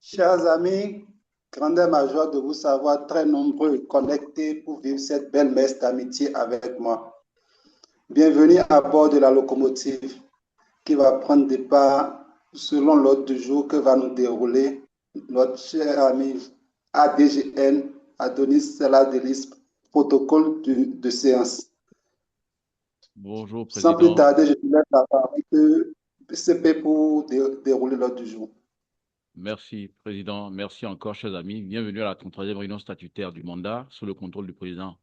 Chers amis, grande est ma joie de vous savoir très nombreux connectés pour vivre cette belle messe d'amitié avec moi. Bienvenue à bord de la locomotive qui va prendre départ selon l'ordre du jour que va nous dérouler notre cher ami ADGN, Adonis Salah-Delis, protocole de séance. Bonjour, Sans plus Président. tarder, je vous laisse la parole de PCP pour dérouler l'ordre du jour. Merci, Président. Merci encore, chers amis. Bienvenue à la 33e réunion statutaire du mandat sous le contrôle du Président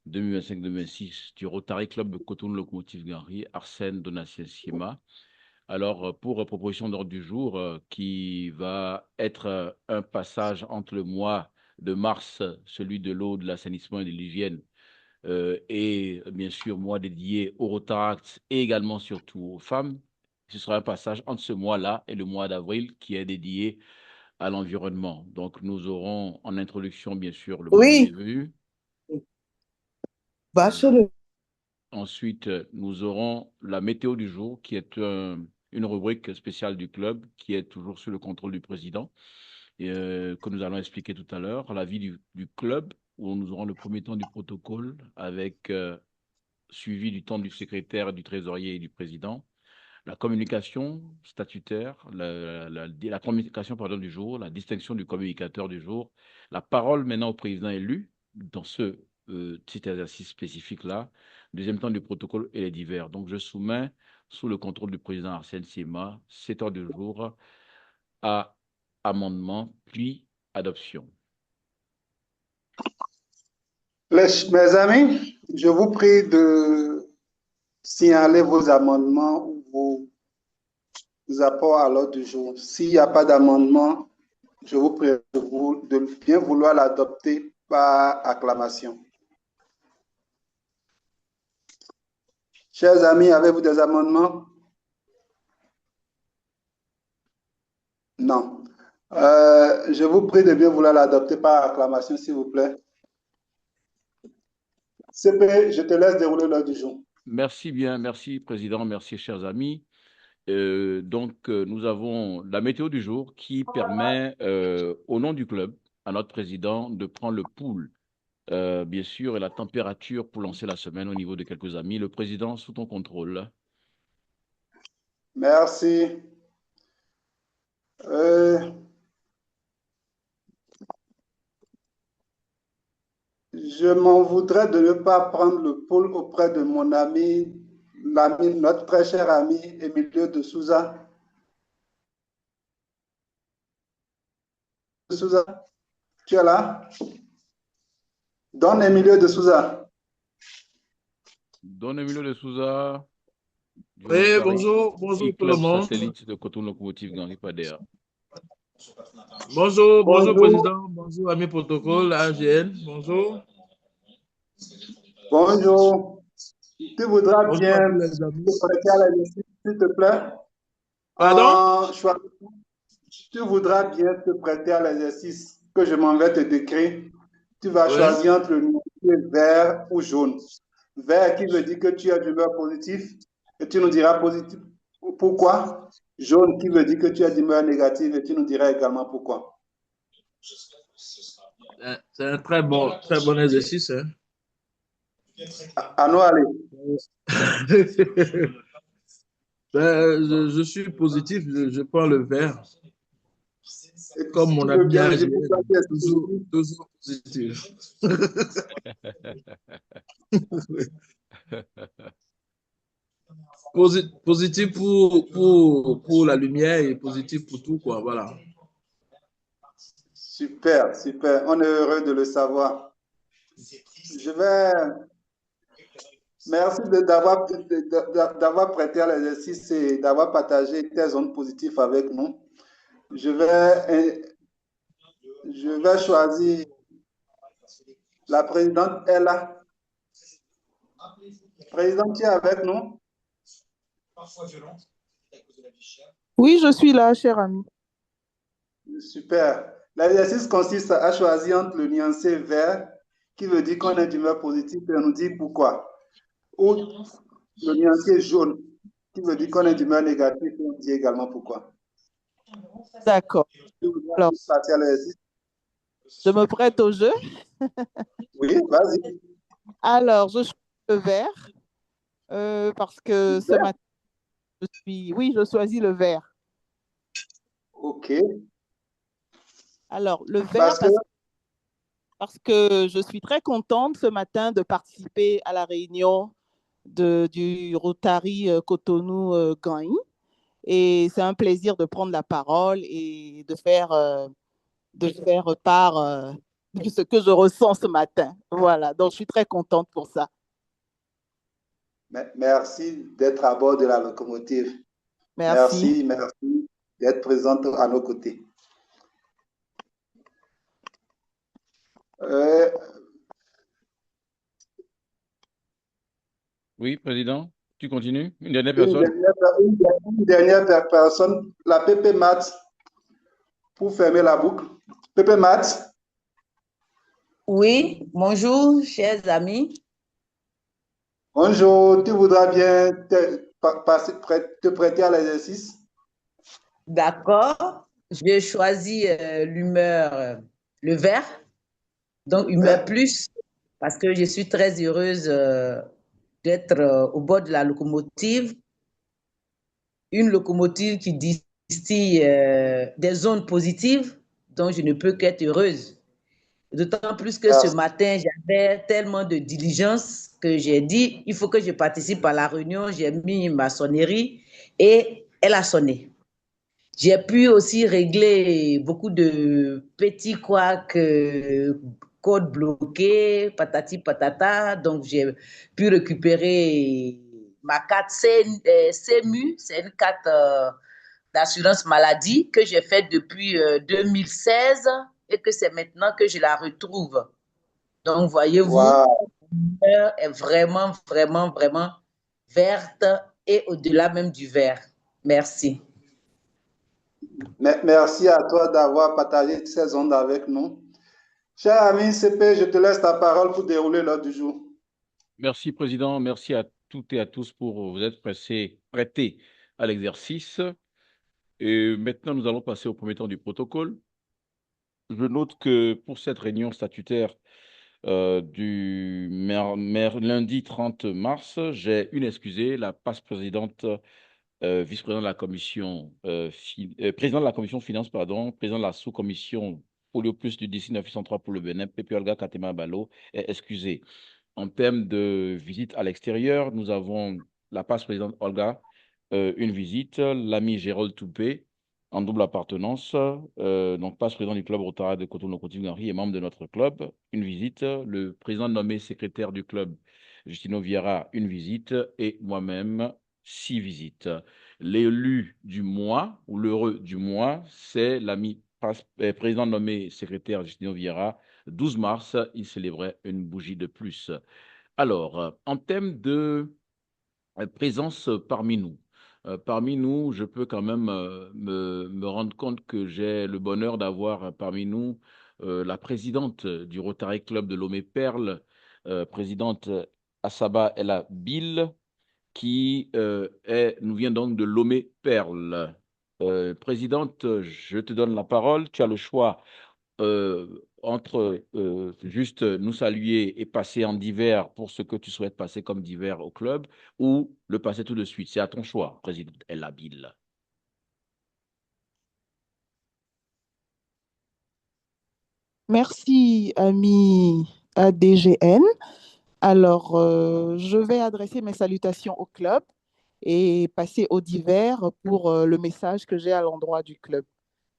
2025-2026 du Rotary Club de Cotonou Locomotive Gary, Arsène Donatien Siema. Alors, pour proposition d'ordre du jour, qui va être un passage entre le mois de mars, celui de l'eau, de l'assainissement et de l'hygiène, et bien sûr, mois dédié au Rotaract et également surtout aux femmes. Ce sera un passage entre ce mois-là et le mois d'avril qui est dédié à l'environnement. Donc, nous aurons en introduction, bien sûr, le mot de Oui, bienvenue. Barcelone. Ensuite, nous aurons la météo du jour, qui est une rubrique spéciale du club, qui est toujours sous le contrôle du président, et, que nous allons expliquer tout à l'heure. La vie du club, où nous aurons le premier temps du protocole, avec suivi du temps du secrétaire, du trésorier et du président. La communication statutaire, la communication pardon, du jour, la distinction du communicateur du jour, la parole maintenant au président élu dans ce petit exercice spécifique-là, deuxième temps du protocole et les divers. Donc, je soumets sous le contrôle du président Arsène Siema cet ordre du jour à amendement puis adoption. Mes amis, je vous prie de signaler vos amendements ou vos apports à l'ordre du jour. S'il n'y a pas d'amendement, je vous prie de bien vouloir l'adopter par acclamation. Chers amis, avez-vous des amendements? Non. Je vous prie de bien vouloir l'adopter par acclamation, s'il vous plaît. CP, je te laisse dérouler l'ordre du jour. Merci bien, merci Président, merci chers amis. Nous avons la météo du jour qui permet, au nom du club, à notre président de prendre le pouls, bien sûr, et la température pour lancer la semaine au niveau de quelques amis. Le président, sous ton contrôle. Merci. Je m'en voudrais de ne pas prendre le pouls auprès de mon ami, notre très cher ami Emilio de Souza. Souza, tu es là? Don Emilio de Souza. Don Emilio de Souza. Oui, bonjour tout le Club monde. satellite de Cotonou Locomotive Gary Pader. Bonjour, Président. Bonjour, ami protocole, AGN. Bonjour. Bonjour. Tu voudras Bonjour bien à tous les amis. te prêter à l'exercice, s'il te plaît? Pardon? Tu voudras bien te prêter à l'exercice que je m'en vais te décrire. Tu vas Oui. choisir entre le numéro vert ou jaune. Vert qui veut dire que tu as d'humeur positive et tu nous diras positif. Pourquoi? Jaune qui veut dire que tu as d'humeur négative et tu nous diras également pourquoi. C'est un très bon exercice. Hein? À nous aller. Je suis positif, je prends le vert. Comme mon ami bien, toujours positif. Positif pour la lumière et positif pour tout, quoi, voilà. Super, super. On est heureux de le savoir. Merci d'avoir prêté à l'exercice et d'avoir partagé tes zones positives avec nous. Je vais choisir la présidente Ella. Présidente, tu es avec nous? Oui, je suis là, cher ami. Super. L'exercice consiste à choisir entre le nuancé vert, qui veut dire qu'on est d'humeur positive, et on nous dit pourquoi. Ou le nuancé jaune, qui veut dire qu'on est d'humeur négative, et on dit également pourquoi. D'accord. Tu voudras Alors, passer à l'exercice? je me prête au jeu. Oui, vas-y. Alors, je choisis le vert parce que ce matin, oui, je choisis le vert. OK. Alors, le vert Parce que, parce que je suis très contente ce matin de participer à la réunion du Rotary Cotonou-Gagny. Et c'est un plaisir de prendre la parole et de faire part de ce que je ressens ce matin. Voilà, donc je suis très contente pour ça. merci d'être à bord de la locomotive. Merci. Merci d'être présente à nos côtés. Euh, Oui, président, tu continues? Une dernière une personne? dernière, une dernière personne, la PP Mat, pour fermer la boucle. PP Mat, Oui, bonjour, chers amis. bonjour, tu voudras bien te prêter à l'exercice? D'accord. J'ai choisi l'humeur, le vert, donc humeur Ouais. plus, parce que je suis très heureuse d'être au bord de la locomotive. Une locomotive qui distille des zones positives, dont je ne peux qu'être heureuse. D'autant plus que ce Merci. matin, j'avais tellement de diligence que j'ai dit, il faut que je participe à la réunion. J'ai mis ma sonnerie et elle a sonné. J'ai pu aussi régler beaucoup de petits couacs, codes bloqués, patati patata. Donc, j'ai pu récupérer ma carte CMU, c'est une carte d'assurance maladie que j'ai faite depuis 2016 et que c'est maintenant que je la retrouve. Donc, voyez-vous, Wow. l'heure est vraiment, vraiment, vraiment verte et au-delà même du vert. Merci. Merci à toi d'avoir partagé ces ondes avec nous. Cher ami CP, je te laisse la parole pour dérouler l'ordre du jour. Merci, président. Merci à toutes et à tous pour vous être prêtés à l'exercice. Et maintenant, nous allons passer au premier temps du protocole. Je note que pour cette réunion statutaire du lundi 30 mars, j'ai une excusée, la passe-présidente, vice-présidente de la commission, président de la commission finance, pardon, président de la sous-commission Polio Plus du DC 903 pour le Bénin, Pepe Olga Katema Balo, est excusée. En termes de visite à l'extérieur, nous avons la passe-présidente Olga, une visite, l'ami Gérald Toupé, en double appartenance, donc passe-président du club Rotary de Cotonou-Cotigny et membre de notre club, une visite, le président nommé secrétaire du club, Justino Vieira, une visite, et moi-même, 6 visites. L'élu du mois, ou l'heureux du mois, c'est l'ami président nommé secrétaire Justino Vieira. 12 mars, il célébrait une bougie de plus. Alors, en termes de présence parmi nous, je peux quand même me rendre compte que j'ai le bonheur d'avoir parmi nous la présidente du Rotary Club de Lomé-Perle, présidente Assaba Ella Bill, qui nous vient donc de Lomé-Perle. Présidente, je te donne la parole. Tu as le choix entre juste nous saluer et passer en divers pour ce que tu souhaites passer comme divers au club ou le passer tout de suite. C'est à ton choix, président El Abil. Merci, ami ADGN. Alors, je vais adresser mes salutations au club et passer au divers pour le message que j'ai à l'endroit du club.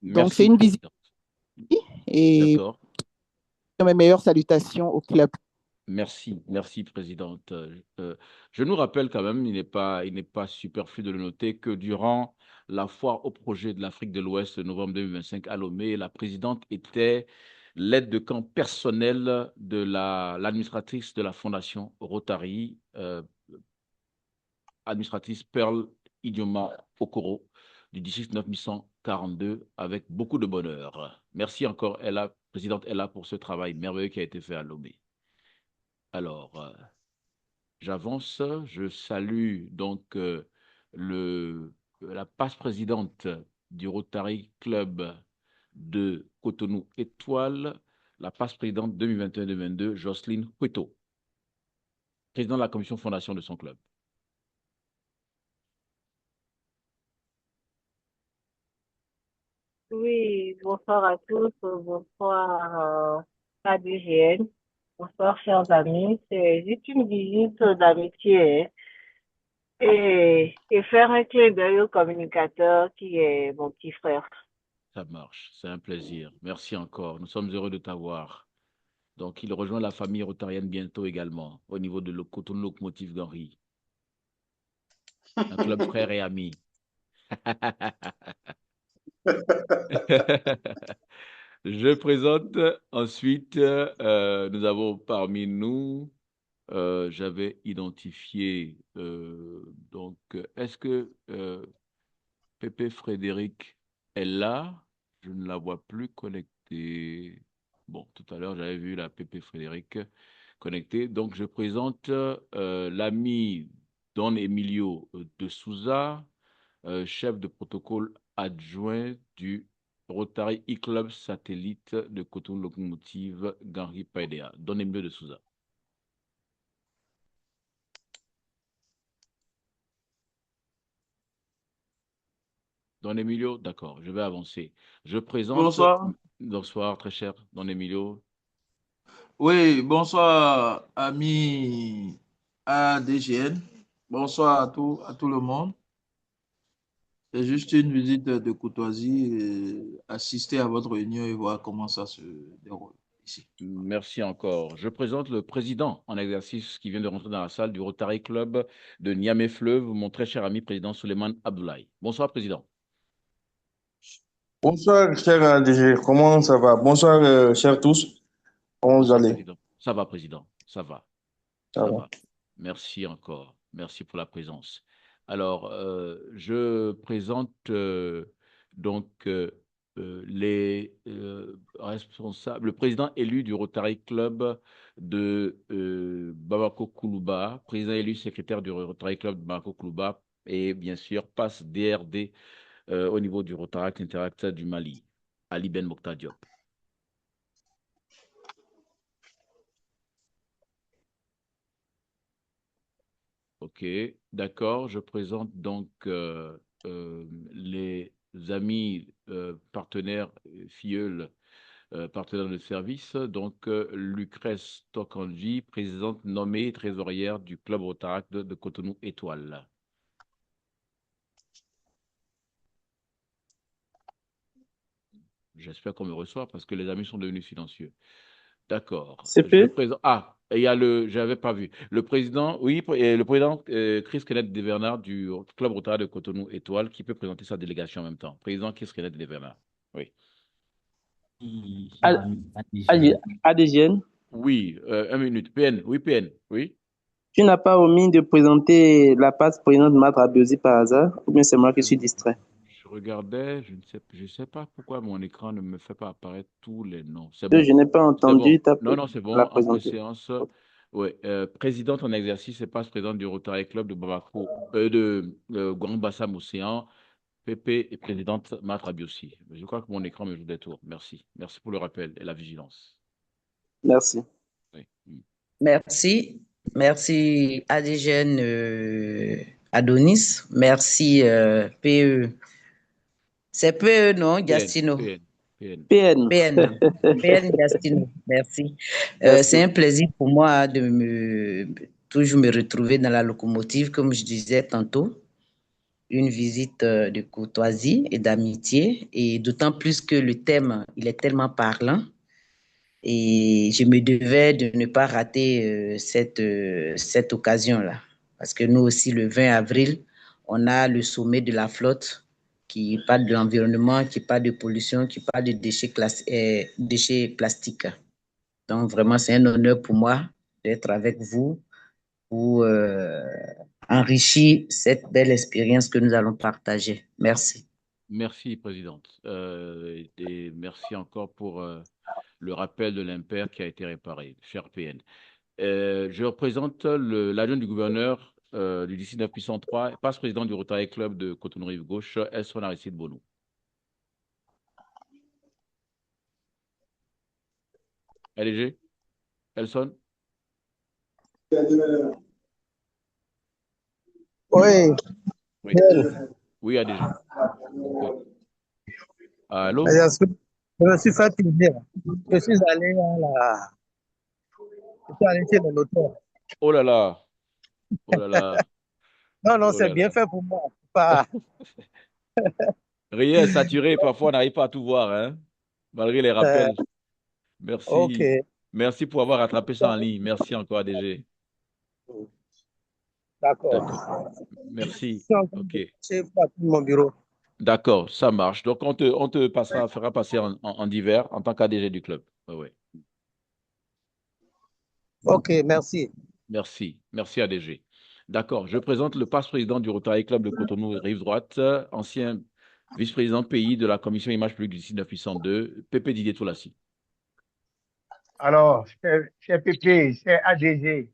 Donc, c'est Merci, une visite président. et D'accord. mes meilleures salutations au club. Merci, présidente. Je nous rappelle quand même, il n'est pas superflu de le noter, que durant la foire au projet de l'Afrique de l'Ouest, novembre 2025 à Lomé, la présidente était l'aide de camp personnelle de l'administratrice de la Fondation Rotary, administratrice Pearl Idioma Okoro, du district 9142, avec beaucoup de bonheur. Merci encore, Ella, présidente Ella, pour ce travail merveilleux qui a été fait à Lomé. Alors, j'avance, je salue donc la passe-présidente du Rotary Club de Cotonou Étoile, la passe-présidente 2021-2022, Jocelyne Hueto, président de la commission fondation de son club. Oui, bonsoir à tous, bonsoir à l'hygiène, bonsoir chers amis. C'est juste une visite d'amitié hein, et faire un clin d'œil au communicateur qui est mon petit frère. Ça marche, c'est un plaisir. Merci encore. Nous sommes heureux de t'avoir. Donc, il rejoint la famille rotarienne bientôt également, au niveau de Cotonou Locomotive Ganri, un club frère et ami. Je présente ensuite, nous avons parmi nous, j'avais identifié, donc, est-ce que Pépé Frédéric est là? Je ne la vois plus connectée. Bon, tout à l'heure, j'avais vu la Pépé Frédéric connectée. Donc, je présente l'ami Don Emilio de Souza, chef de protocole adjoint du Rotary E-Club satellite de Cotonou Locomotive Ganri Paidea. Don Emilio de Souza. Don Emilio, d'accord, je vais avancer. Je présente. Bonsoir. Bonsoir, très cher Don Emilio. Oui, bonsoir, amis ADGN. Bonsoir à tout le monde. C'est juste une visite de courtoisie, assister à votre réunion et voir comment ça se déroule ici. Merci encore. Je présente le président en exercice qui vient de rentrer dans la salle du Rotary Club de Niamey-Fleuve, mon très cher ami président Suleiman Abdoulaye. Bonsoir, président. Bonsoir, cher ADG. Comment ça va? Bonsoir, chers tous. Comment vous Bonsoir, allez? président. Ça va, président. Ça va. Ça Ça va. va. Merci encore. Merci pour la présence. Alors, je présente donc les responsables, le président élu du Rotary Club de Bamako Koulouba, président élu secrétaire du Rotary Club de Bamako Koulouba et bien sûr passe DRD au niveau du Rotary Interact du Mali, Ali Ben Mokhtar Diop. Ok, d'accord. Je présente donc les amis partenaires filleuls, partenaires de service. Donc, Lucrèce Tokanji, présidente nommée trésorière du club Rotaract de Cotonou Étoile. J'espère qu'on me reçoit parce que les amis sont devenus silencieux. D'accord. CP. Ah, il y a j'avais pas vu. Le président, oui, et le président Chris Kenneth Devernard du Club Rotary de Cotonou Étoile qui peut présenter sa délégation en même temps. Président Chris Kenneth Devernard. Oui. ADGN. Oui, 1 minute. PN, oui, PN, oui. Tu n'as pas omis de présenter la passe présidente de Matra Biosi par hasard, ou bien c'est moi qui suis distrait? Je regardais, je sais pas pourquoi mon écran ne me fait pas apparaître tous les noms. C'est bon. Je n'ai pas entendu ta Non, c'est bon. la En présenter. préséance, oui. Présidente en exercice et passe-présidente du Rotary Club de Bamako, de Grand Bassam Océan. Pépé est présidente Matra Biossi. Je crois que mon écran me joue des tours. Merci. Merci pour le rappel et la vigilance. Merci. Oui. Merci. Merci ADGN Adonis. Merci PE. C'est PE, non, Gastino? PN. PN Gastino. Merci. C'est un plaisir pour moi de toujours me retrouver dans la locomotive, comme je disais tantôt. Une visite de courtoisie et d'amitié, et d'autant plus que le thème, il est tellement parlant. Et je me devais de ne pas rater cette occasion-là. Parce que nous aussi, le 20 avril, on a le sommet de la flotte qui parle de l'environnement, qui parle de pollution, qui parle de déchets plastiques. Donc, vraiment, c'est un honneur pour moi d'être avec vous pour enrichir cette belle expérience que nous allons partager. Merci. Merci, Présidente. Et merci encore pour le rappel de l'impair qui a été réparé, cher PN. Je représente l'adjoint du gouverneur du 19 puissant 3, passe-président du Rotary Club de Cotonou-Rive-Gauche, Elson Aristide Bonou. LG, Elson? Oui, Oui, oui, ADG. Allô? je me suis fait plaisir. Je suis allé je suis allé chez le notaire. Oh là là, oh là là, Non, non, oh c'est là bien là. fait pour moi. Pas... Rien est saturé, parfois on n'arrive pas à tout voir, hein, malgré les euh, rappels. ok. Merci. Merci pour avoir rattrapé ça en ligne. Merci encore, ADG. D'accord. D'accord. Je Merci. suis en train OK. de chercher pour mon bureau. D'accord, ça marche. Donc, on te fera passer en divers en tant qu'ADG du club. Ouais, ouais. Ok, merci. Merci. Merci, ADG. D'accord. Je présente le passe-président du Rotary Club de Cotonou, Rive Droite, ancien vice-président pays de la commission Image publique du site 902, Pépé Didier Toulassi. Alors, cher PP, cher ADG,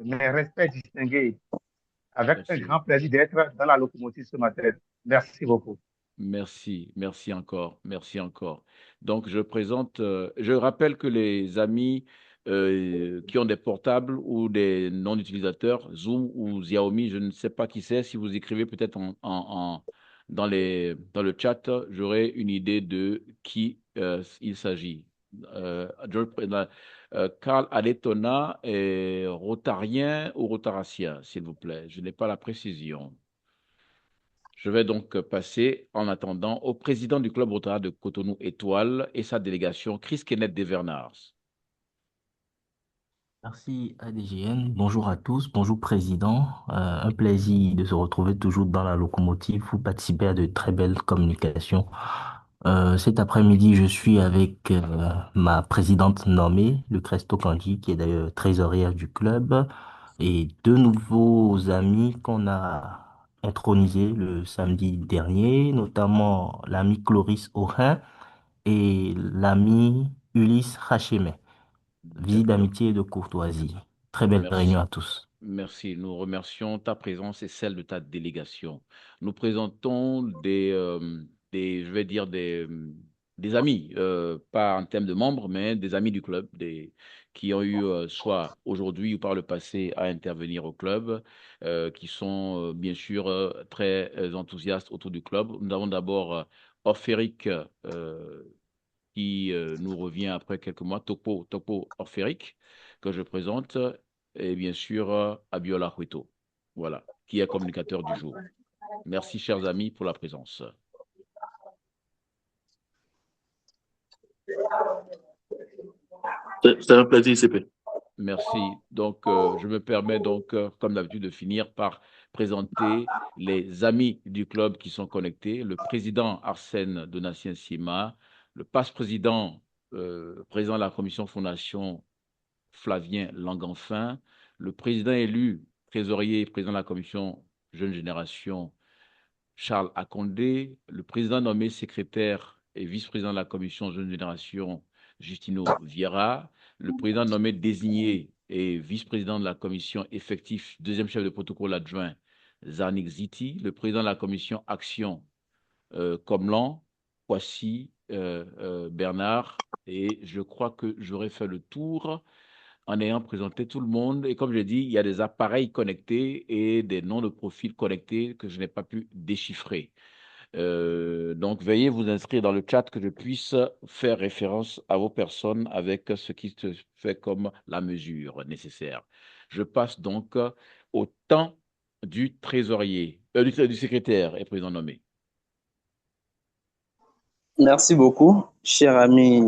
mes respects distingués, avec un Merci. grand plaisir d'être dans la locomotive ce matin. Merci beaucoup. Merci, merci encore, merci encore. Donc, je rappelle que les amis qui ont des portables ou des non-utilisateurs, Zoom ou Xiaomi, je ne sais pas qui c'est, si vous écrivez peut-être dans le chat, j'aurai une idée de qui il s'agit. Carl Aletona est rotarien ou rotaracien, s'il vous plaît. Je n'ai pas la précision. Je vais donc passer, en attendant, au président du club Rotary de Cotonou Étoile et sa délégation, Chris Kenneth Devernars. Merci ADGN, bonjour à tous, bonjour Président. Un plaisir de se retrouver toujours dans la locomotive. Vous participez à de très belles communications. Cet après-midi, je suis avec ma présidente nommée, Lucrèce Tokanji, qui est d'ailleurs trésorière du club, et deux nouveaux amis qu'on a intronisés le samedi dernier, notamment l'ami Cloris Aurin et l'ami Ulysse Rachemet. Vie D'accord. d'amitié et de courtoisie. Très belle réunion Merci. à tous. Merci. Nous remercions ta présence et celle de ta délégation. Nous présentons je vais dire des amis, pas en termes de membres, mais des amis du club, qui ont eu soit aujourd'hui ou par le passé à intervenir au club, qui sont bien sûr très enthousiastes autour du club. Nous avons d'abord Orphéric qui nous revient après quelques mois, Topo Orphéric, que je présente, et bien sûr Abiola Hueto, voilà, qui est communicateur du jour. Merci, chers amis, pour la présence. C'est un plaisir, CP. Merci. Donc, je me permets donc, comme d'habitude, de finir par présenter les amis du club qui sont connectés. Le président Arsène Donatien Sima, le passe-président, président de la commission fondation Flavien Langenfin, le président élu, trésorier et président de la commission Jeune Génération, Charles Akondé, le président nommé secrétaire et vice-président de la commission Jeune Génération, Justino Vieira, le président nommé désigné et vice-président de la commission effectif, deuxième chef de protocole adjoint, Zarnik Ziti, le président de la commission Action, Comlan, Poissy, Bernard, et je crois que j'aurais fait le tour en ayant présenté tout le monde. Et comme je dis, il y a des appareils connectés et des noms de profils connectés que je n'ai pas pu déchiffrer. Donc, veuillez vous inscrire dans le chat que je puisse faire référence à vos personnes avec ce qui se fait comme la mesure nécessaire. Je passe donc au temps du trésorier, du secrétaire et président nommé. Merci beaucoup, cher ami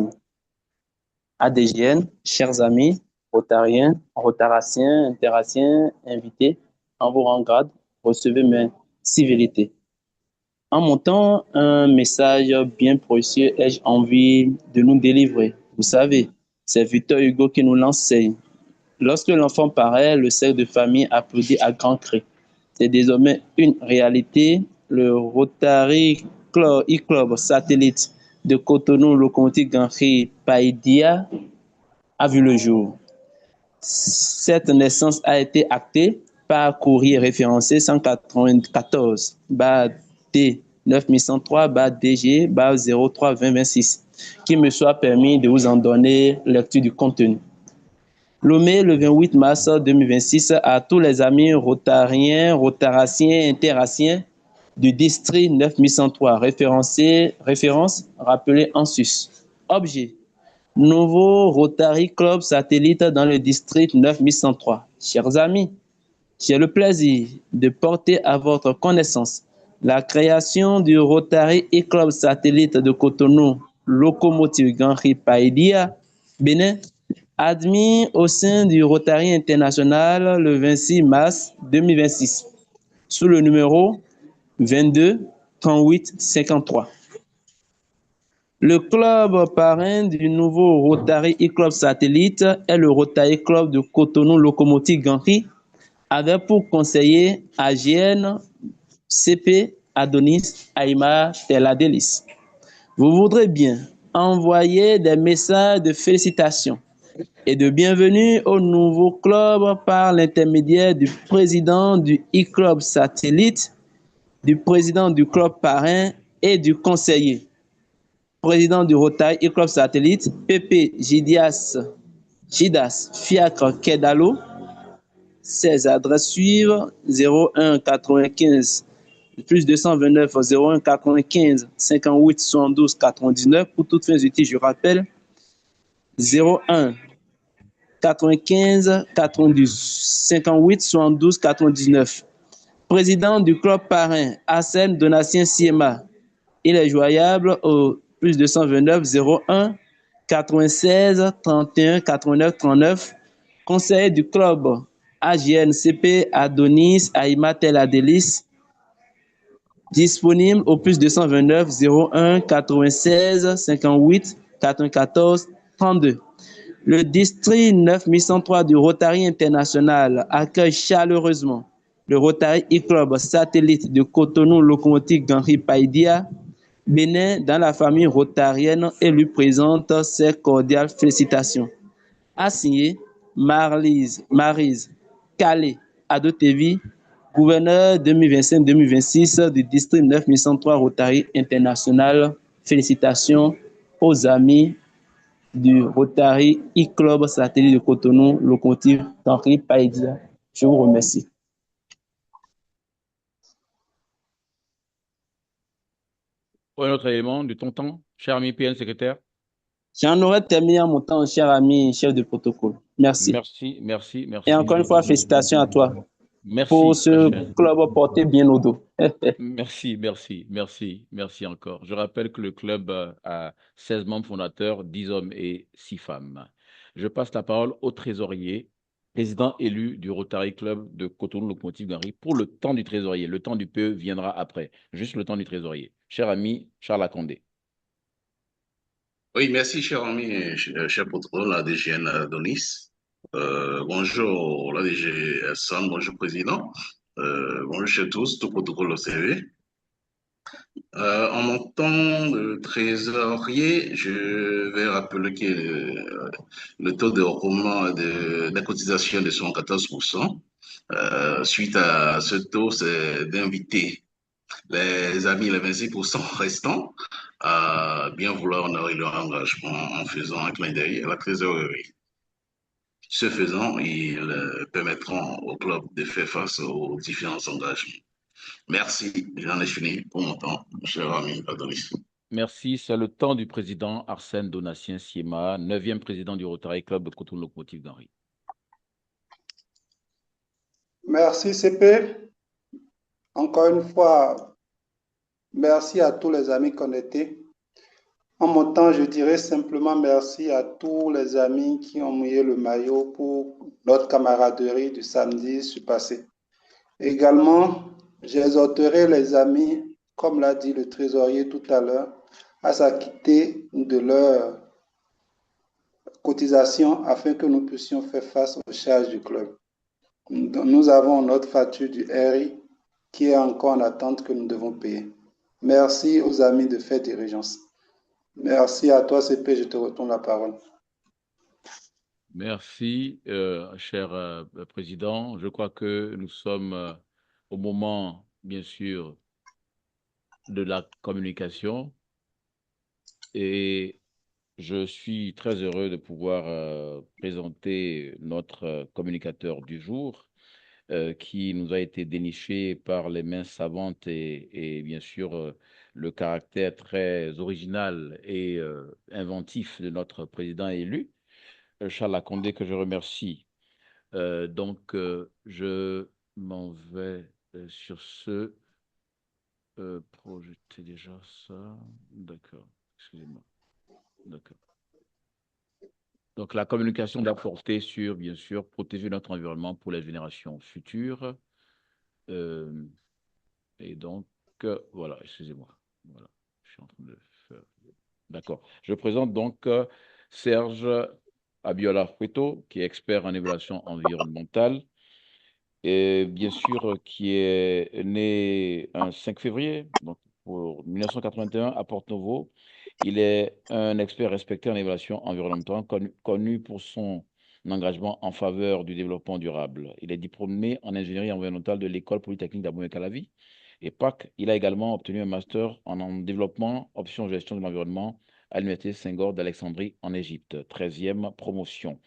ADGN, chers amis, rotariens, rotaraciens, interaciens, invités, en vous rend grade, recevez mes civilités. En montant un message bien précieux, ai-je envie de nous délivrer. Vous savez, c'est Victor Hugo qui nous l'enseigne. Lorsque l'enfant paraît, le cercle de famille applaudit à grands cris. C'est désormais une réalité. Le Rotary e-Club satellite de Cotonou, locomotive Ganri Païdia, a vu le jour. Cette naissance a été actée par courrier référencé 194 D 9103 DG 03 2026 qu'il me soit permis de vous en donner lecture du contenu. Nommé le 28 mars 2026 à tous les amis rotariens, rotaraciens, interraciens du district 9103, référence rappelée en sus. Objet: nouveau Rotary Club satellite dans le district 9103. Chers amis, j'ai le plaisir de porter à votre connaissance la création du Rotary Club satellite de Cotonou, locomotive Ganri Païdia, Bénin, admis au sein du Rotary International le 26 mars 2026, sous le numéro 22 38 53. Le club parrain du nouveau Rotary Club satellite est le Rotary Club de Cotonou Locomotive Ganri, avec pour conseiller AGN, CP, Adonis, Aïma, Teladelis. Vous voudrez bien envoyer des messages de félicitations et de bienvenue au nouveau club par l'intermédiaire du président du e-club satellite, du président du club parrain et du conseiller. Président du Rotary e-club satellite, PP Gidas Fiacre Kedalo. 16 adresses suivent 01 95 plus 229 01 95 58 72 99 pour toutes fins utiles, je rappelle 01 95 90 58 72 99. Président du club parrain Hassem Donatien Siema, il est joignable au plus 229 01 96 31 89 39. Conseiller du club AGNCP Adonis Aïma Teladelis, disponible au plus 229 01 96 58 94 32. Le district 9103 du Rotary International accueille chaleureusement le Rotary e-Club satellite de Cotonou Locomotive Ganri Païdia, Bénin, dans la famille rotarienne, et lui présente ses cordiales félicitations. A signé Maryse Calais Adotevi, gouverneur 2025-2026 du district 9103 Rotary International. Félicitations aux amis du Rotary e-Club satellite de Cotonou, locomotive Ganri Païdia. Je vous remercie. Un autre élément de ton temps, cher ami PN secrétaire. J'en aurais terminé en mon temps, cher ami, chef de protocole. Merci. Merci. Et encore une fois, félicitations à toi. Merci pour ce club porté bien au dos. Merci encore. Je rappelle que le club a 16 membres fondateurs, 10 hommes et 6 femmes. Je passe la parole au trésorier, président élu du Rotary Club de Cotonou Locomotive Ganri pour le temps du trésorier. Le temps du PE viendra après. Juste le temps du trésorier. Cher ami Charles Akondé. Oui, merci, cher ami, cher protocole, la DGN Adonis. Bonjour, la DG Sam, bonjour, président. Bonjour, chers tous, tout protocole observé. En mon temps de trésorier, je vais rappeler que le taux de recouvrement de la cotisation de 74%. Suite à ce taux, c'est d'inviter les amis, les 26% restants, à bien vouloir honorer leur engagement en faisant un clin d'œil à la trésorerie. Ce faisant, ils permettront au club de faire face aux différents engagements. Merci, j'en ai fini pour mon temps, cher ami Adonis. Merci, c'est le temps du président Arsène Donatien Siema, 9e président du Rotary Club de Cotonou Locomotive Ganri. Merci CP. Encore une fois, merci à tous les amis connectés. En mon temps, je dirais simplement merci à tous les amis qui ont mouillé le maillot pour notre camaraderie du samedi passé. Également, j'exhorterai les amis, comme l'a dit le trésorier tout à l'heure, à s'acquitter de leur cotisation afin que nous puissions faire face aux charges du club. Nous avons notre facture du RI qui est encore en attente que nous devons payer. Merci aux amis de Fête et Régence. Merci à toi, CP, je te retourne la parole. Merci, cher président. Je crois que nous sommes au moment, bien sûr, de la communication. Et je suis très heureux de pouvoir présenter notre communicateur du jour qui nous a été déniché par les mains savantes et bien sûr le caractère très original et inventif de notre président élu, Charles Condé, que je remercie. Donc, je m'en vais sur ce projeter déjà ça. D'accord, excusez-moi. D'accord. Donc, la communication doit porter sur, bien sûr, protéger notre environnement pour les générations futures. Et donc, voilà, excusez-moi. Voilà, je suis en train de faire. D'accord. Je présente donc Serge Abiola Fouetto, qui est expert en évaluation environnementale et bien sûr qui est né un 5 février, donc pour 1981 à Porto-Novo. Il est un expert respecté en évaluation environnementale, connu pour son engagement en faveur du développement durable. Il est diplômé en ingénierie environnementale de l'École polytechnique d'Abomey-Calavi et PAC. Il a également obtenu un master en développement, option gestion de l'environnement à l'Université Senghor d'Alexandrie en Égypte, 13e promotion.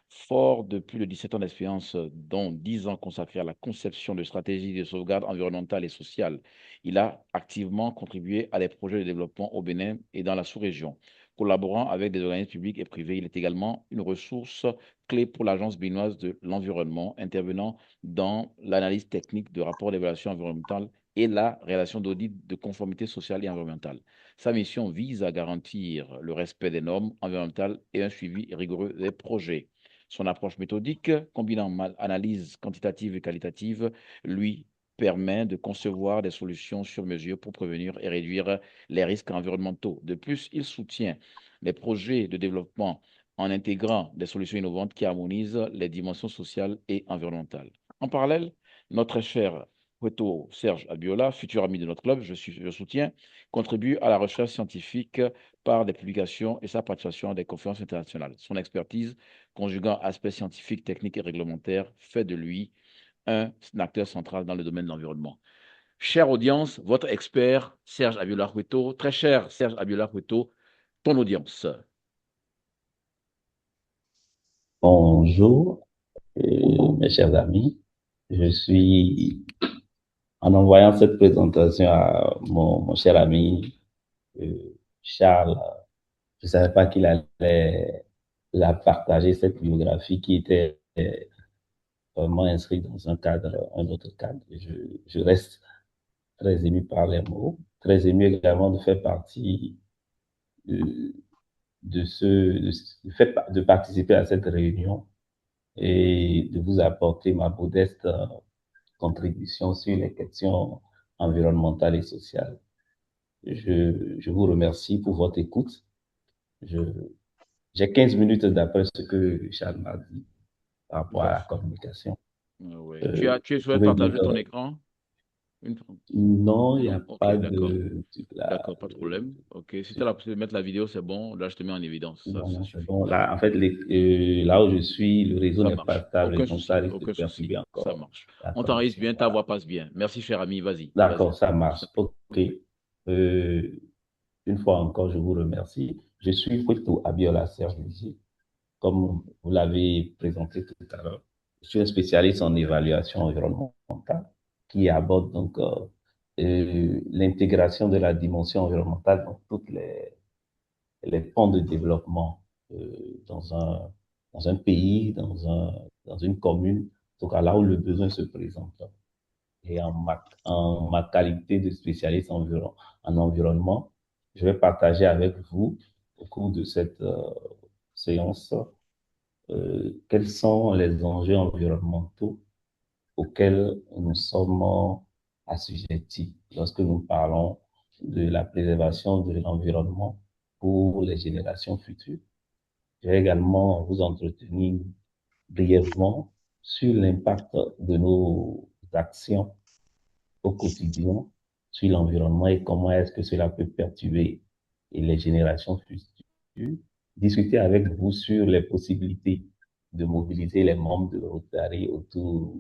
Fort de plus de 17 ans d'expérience, dont 10 ans consacrés à la conception de stratégies de sauvegarde environnementale et sociale, il a activement contribué à des projets de développement au Bénin et dans la sous-région. Collaborant avec des organismes publics et privés, il est également une ressource clé pour l'Agence béninoise de l'environnement, intervenant dans l'analyse technique de rapports d'évaluation environnementale et la réalisation d'audits de conformité sociale et environnementale. Sa mission vise à garantir le respect des normes environnementales et un suivi rigoureux des projets. Son approche méthodique, combinant analyse quantitative et qualitative, lui permet de concevoir des solutions sur mesure pour prévenir et réduire les risques environnementaux. De plus, il soutient les projets de développement en intégrant des solutions innovantes qui harmonisent les dimensions sociales et environnementales. En parallèle, notre cher Fouetto Serge Abiola, futur ami de notre club, je soutiens, contribue à la recherche scientifique par des publications et sa participation à des conférences internationales. Son expertise, conjuguant aspects scientifiques, techniques et réglementaires, fait de lui un acteur central dans le domaine de l'environnement. Chère audience, votre expert, Serge Abiola Fouetto, très cher Serge Abiola Fouetto, ton audience. Bonjour, mes chers amis. Je suis, en envoyant cette présentation à mon cher ami Charles, je ne savais pas qu'il allait la partager, cette biographie qui était vraiment inscrite dans un autre cadre. Je reste très ému par les mots, très ému également de faire partie de participer à cette réunion et de vous apporter ma modeste contribution sur les questions environnementales et sociales. Je vous remercie pour votre écoute. J'ai 15 minutes d'après ce que Charles m'a dit par rapport à la communication. Oui. Tu souhaites partager ton écran? Non, il n'y a pas d'accord. de... D'accord, pas de problème. OK. Si tu as la possibilité de mettre la vidéo, c'est bon. Là, je te mets en évidence. Ça, Non, ça c'est suffit. bon. Là, en fait, là où je suis, le réseau Ça n'est marche. pas stable, Aucun donc souci. ça risque de Aucun souci. perturber encore Ça marche. la On t'enregistre connexion. bien, ta Voilà. voix passe bien. Merci, cher ami. Vas-y. D'accord, ça marche. OK. Une fois encore, je vous remercie. Je suis Fouetto Abiola Serge Luigi, comme vous l'avez présenté tout à l'heure. Je suis un spécialiste en évaluation environnementale qui aborde donc l'intégration de la dimension environnementale dans toutes les ponts de développement dans un pays, dans une commune, en tout cas là où le besoin se présente. Et en ma qualité de spécialiste en environnement, je vais partager avec vous au cours de cette séance quels sont les enjeux environnementaux auxquels nous sommes assujettis lorsque nous parlons de la préservation de l'environnement pour les générations futures. Je vais également vous entretenir brièvement sur l'impact de nos actions au quotidien sur l'environnement et comment est-ce que cela peut perturber les générations futures. Discuter avec vous sur les possibilités de mobiliser les membres de Rotary autour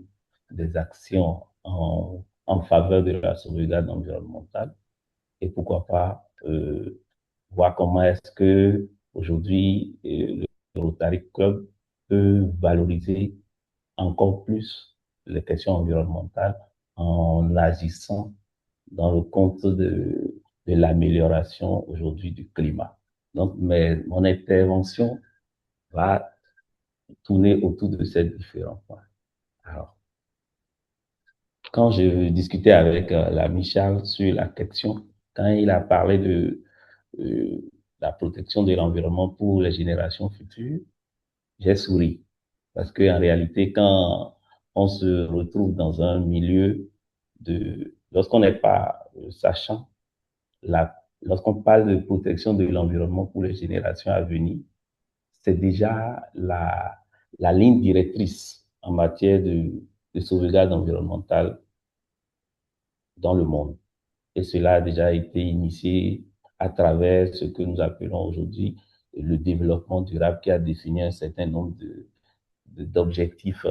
des actions en faveur de la sauvegarde environnementale et pourquoi pas voir comment est-ce que Aujourd'hui, le Rotary Club peut valoriser encore plus les questions environnementales en agissant dans le compte de l'amélioration aujourd'hui du climat. Donc, mon intervention va tourner autour de ces différents points. Alors, quand je discutais avec l'ami Charles sur la question, quand il a parlé de la protection de l'environnement pour les générations futures, j'ai souri. Parce qu'en réalité, quand on se retrouve dans un milieu lorsqu'on n'est pas sachant, lorsqu'on parle de protection de l'environnement pour les générations à venir, c'est déjà la ligne directrice en matière de sauvegarde environnementale dans le monde. Et cela a déjà été initié à travers ce que nous appelons aujourd'hui le développement durable, qui a défini un certain nombre d'objectifs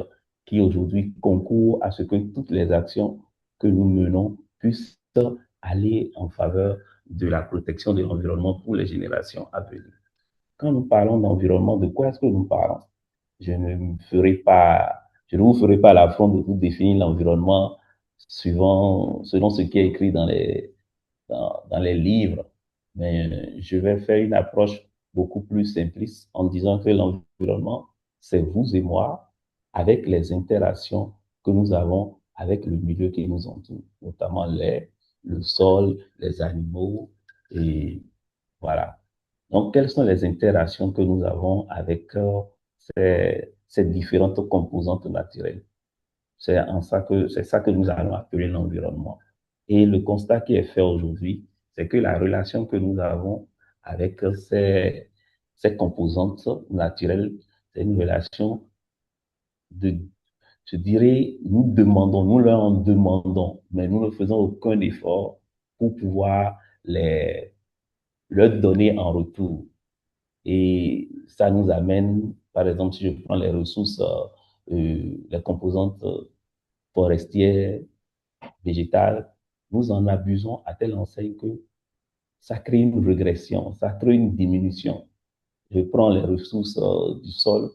qui aujourd'hui concourent à ce que toutes les actions que nous menons puissent aller en faveur de la protection de l'environnement pour les générations à venir. Quand nous parlons d'environnement, de quoi est-ce que nous parlons? Je ne vous ferai pas l'affront de vous définir l'environnement selon ce qui est écrit dans les livres, mais je vais faire une approche beaucoup plus simpliste en disant que l'environnement, c'est vous et moi avec les interactions que nous avons avec le milieu qui nous entoure, notamment l'air, le sol, les animaux, et voilà. Donc, quelles sont les interactions que nous avons avec ces différentes composantes naturelles? C'est ça que nous allons appeler l'environnement. Et le constat qui est fait aujourd'hui, c'est que la relation que nous avons avec ces composantes naturelles, c'est une relation je dirais, nous leur en demandons, mais nous ne faisons aucun effort pour pouvoir leur donner en retour. Et ça nous amène, par exemple, si je prends les ressources, les composantes forestières, végétales, nous en abusons à telle enseigne que ça crée une régression, ça crée une diminution. Je prends les ressources du sol.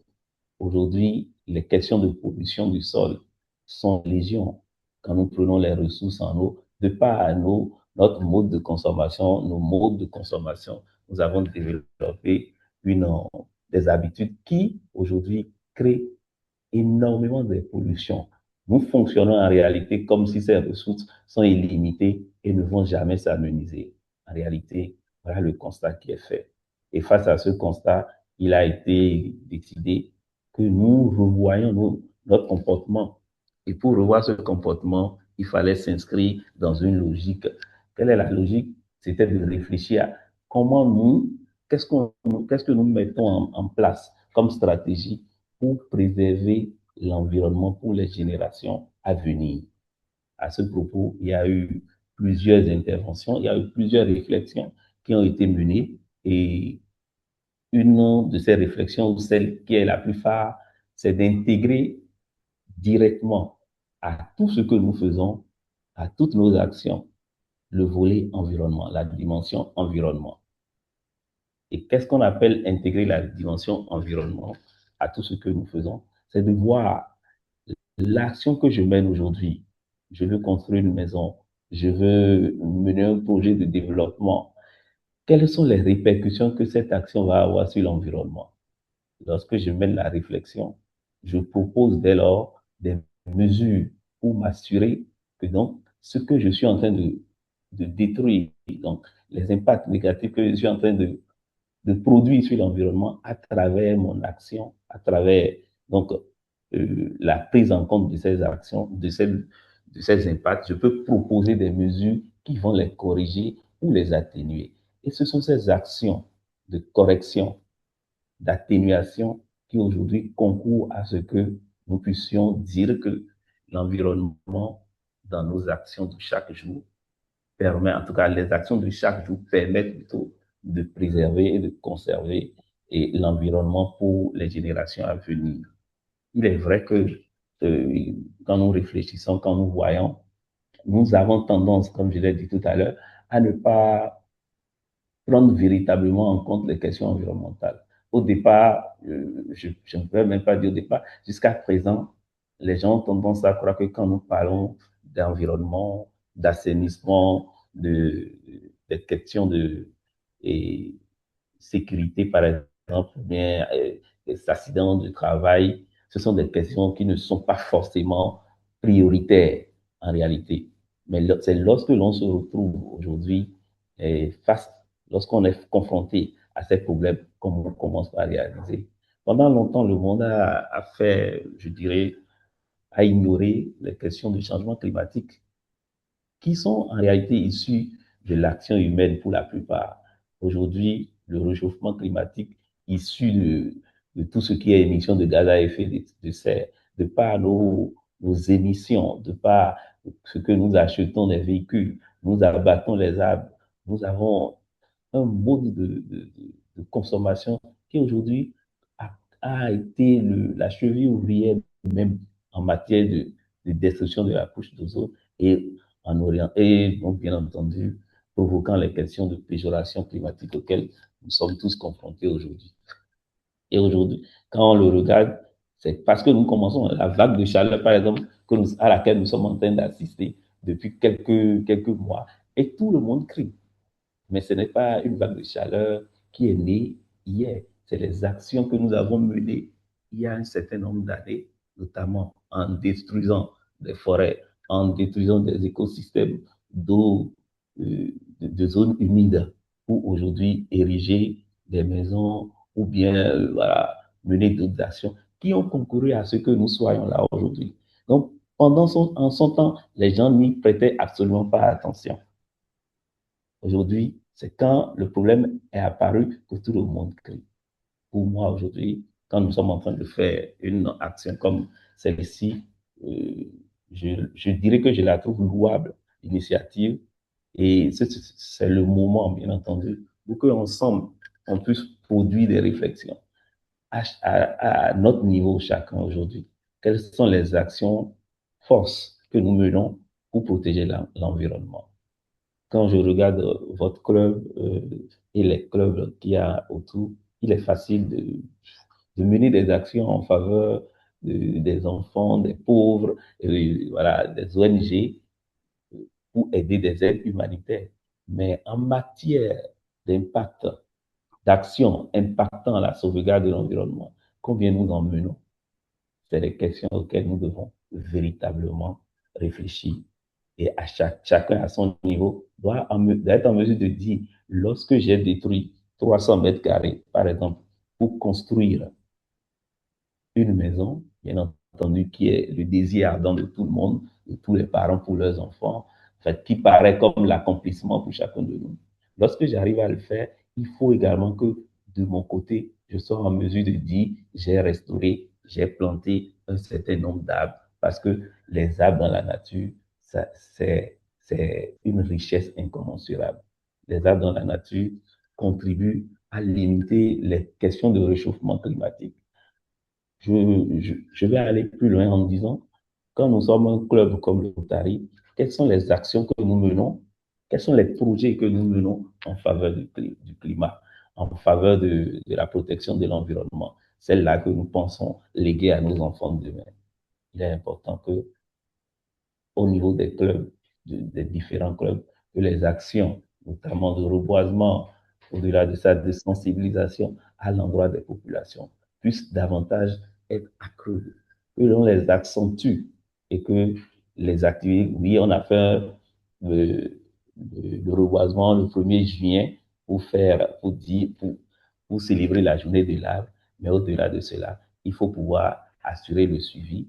Aujourd'hui, les questions de pollution du sol sont légion quand nous prenons les ressources en eau, de par notre mode de consommation, nos modes de consommation. Nous avons développé des habitudes qui, aujourd'hui, créent énormément de pollution. Nous fonctionnons en réalité comme si ces ressources sont illimitées et ne vont jamais s'amenuiser. En réalité, voilà le constat qui est fait. Et face à ce constat, il a été décidé que nous revoyons notre comportement. Et pour revoir ce comportement, il fallait s'inscrire dans une logique. Quelle est la logique? C'était de réfléchir à qu'est-ce que nous mettons en place comme stratégie pour préserver l'environnement pour les générations à venir. À ce propos, il y a eu plusieurs interventions, il y a eu plusieurs réflexions qui ont été menées et une de ces réflexions, ou celle qui est la plus phare, c'est d'intégrer directement à tout ce que nous faisons, à toutes nos actions, le volet environnement, la dimension environnement. Et qu'est-ce qu'on appelle intégrer la dimension environnement à tout ce que nous faisons? C'est de voir l'action que je mène aujourd'hui. Je veux construire une maison, je veux mener un projet de développement. Quelles sont les répercussions que cette action va avoir sur l'environnement? Lorsque je mène la réflexion, je propose dès lors des mesures pour m'assurer que donc ce que je suis en train de détruire, donc les impacts négatifs que je suis en train de produire sur l'environnement à travers mon action, à travers donc la prise en compte de ces actions, de ces impacts, je peux proposer des mesures qui vont les corriger ou les atténuer. Et ce sont ces actions de correction, d'atténuation qui aujourd'hui concourent à ce que nous puissions dire que l'environnement dans nos actions de chaque jour permet, en tout cas les actions de chaque jour permettent plutôt de préserver et de conserver l'environnement pour les générations à venir. Il est vrai que quand nous réfléchissons, quand nous voyons, nous avons tendance, comme je l'ai dit tout à l'heure, à ne pas prendre véritablement en compte les questions environnementales. Au départ, je ne peux même pas dire au départ, jusqu'à présent, les gens ont tendance à croire que quand nous parlons d'environnement, d'assainissement, des questions de et sécurité, par exemple, ou bien des accidents de travail, ce sont des questions qui ne sont pas forcément prioritaires en réalité. Mais c'est lorsque l'on se retrouve aujourd'hui face, lorsqu'on est confronté à ces problèmes, qu'on commence à réaliser. Pendant longtemps, le monde a fait, je dirais, a ignoré les questions du changement climatique qui sont en réalité issus de l'action humaine pour la plupart. Aujourd'hui, le réchauffement climatique issu de tout ce qui est émissions de gaz à effet de serre, de par nos émissions, de par ce que nous achetons des véhicules, nous abattons les arbres, nous avons un mode de consommation qui aujourd'hui a été la cheville ouvrière même en matière de destruction de la couche d'ozone et en Orient, et donc bien entendu provoquant les questions de péjoration climatique auxquelles nous sommes tous confrontés aujourd'hui. Et aujourd'hui, quand on le regarde, c'est parce que nous commençons la vague de chaleur, par exemple, à laquelle nous sommes en train d'assister depuis quelques mois, et tout le monde crie. Mais ce n'est pas une vague de chaleur qui est née hier. C'est les actions que nous avons menées il y a un certain nombre d'années, notamment en détruisant des forêts, en détruisant des écosystèmes d'eau, de zones humides, pour aujourd'hui ériger des maisons ou bien voilà, mener d'autres actions qui ont concouru à ce que nous soyons là aujourd'hui. Donc, en son temps, les gens n'y prêtaient absolument pas attention. Aujourd'hui, c'est quand le problème est apparu que tout le monde crie. Pour moi, aujourd'hui, quand nous sommes en train de faire une action comme celle-ci, je dirais que je la trouve louable, l'initiative, et c'est le moment, bien entendu, pour qu'ensemble, on puisse produire des réflexions à notre niveau chacun aujourd'hui. Quelles sont les actions forces que nous menons pour protéger l'environnement? Quand je regarde votre club et les clubs qu'il y a autour, il est facile de mener des actions en faveur des enfants, des pauvres, voilà, des ONG pour aider des aides humanitaires. Mais en matière d'impact, d'action impactant la sauvegarde de l'environnement, combien nous en menons? C'est les questions auxquelles nous devons véritablement réfléchir. Et chacun à son niveau doit être en mesure de dire, lorsque j'ai détruit 300 mètres carrés, par exemple, pour construire une maison, bien entendu, qui est le désir ardent de tout le monde, de tous les parents pour leurs enfants, en fait, qui paraît comme l'accomplissement pour chacun de nous. Lorsque j'arrive à le faire, il faut également que, de mon côté, je sois en mesure de dire, j'ai restauré, j'ai planté un certain nombre d'arbres, parce que les arbres dans la nature, c'est une richesse incommensurable. Les arbres dans la nature contribuent à limiter les questions de réchauffement climatique. Je vais aller plus loin en disant, quand nous sommes un club comme le Rotary, quelles sont les actions que nous menons, quels sont les projets que nous menons en faveur du climat, en faveur de la protection de l'environnement, celle-là que nous pensons léguer à nos enfants de demain. Il est important que, au niveau des clubs, des différents clubs, que les actions, notamment de reboisement, au-delà de ça, de sensibilisation à l'endroit des populations, puissent davantage être accrues, que l'on les accentue et que les activités, oui, on a fait le reboisement le 1er juin pour célébrer la journée de l'arbre, mais au-delà de cela, il faut pouvoir assurer le suivi,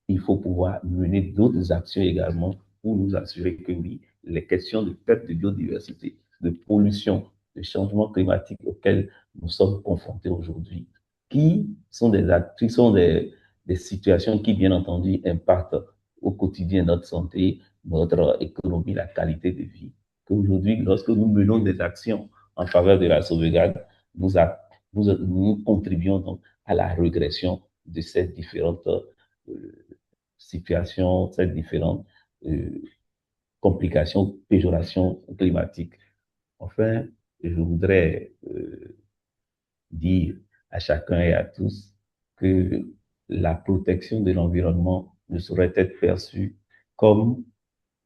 il faut pouvoir mener d'autres actions également pour nous assurer que oui, les questions de perte de biodiversité, de pollution, de changement climatique auxquels nous sommes confrontés aujourd'hui, qui sont des situations qui, bien entendu, impactent au quotidien notre santé, notre économie, la qualité de vie. Qu'aujourd'hui, lorsque nous menons des actions en faveur de la sauvegarde, nous contribuons donc à la régression de ces différentes situations, ces différentes complications, péjorations climatiques. Enfin, je voudrais dire à chacun et à tous que la protection de l'environnement ne saurait être perçue comme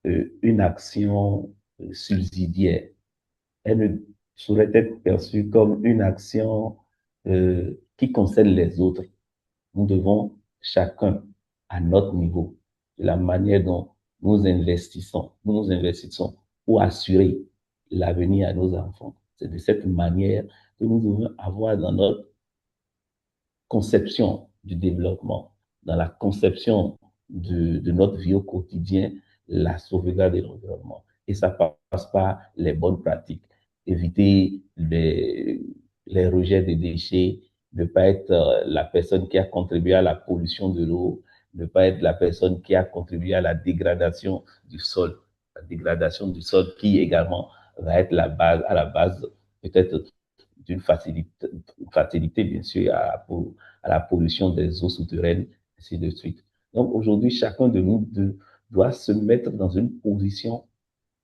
une action subsidiaire. Elle ne saurait être perçue comme une action qui concerne les autres. Nous devons chacun, à notre niveau, de la manière dont nous nous investissons pour assurer l'avenir à nos enfants. C'est de cette manière que nous devons avoir dans notre conception du développement, dans la conception de notre vie au quotidien, la sauvegarde de l'environnement. Et ça passe par les bonnes pratiques. Éviter les rejets de déchets, ne pas être la personne qui a contribué à la pollution de l'eau, ne pas être la personne qui a contribué à la dégradation du sol. La dégradation du sol qui également va être à la base peut-être d'une facilité, bien sûr, à la pollution des eaux souterraines, ainsi de suite. Donc aujourd'hui, chacun de nous doit se mettre dans une position,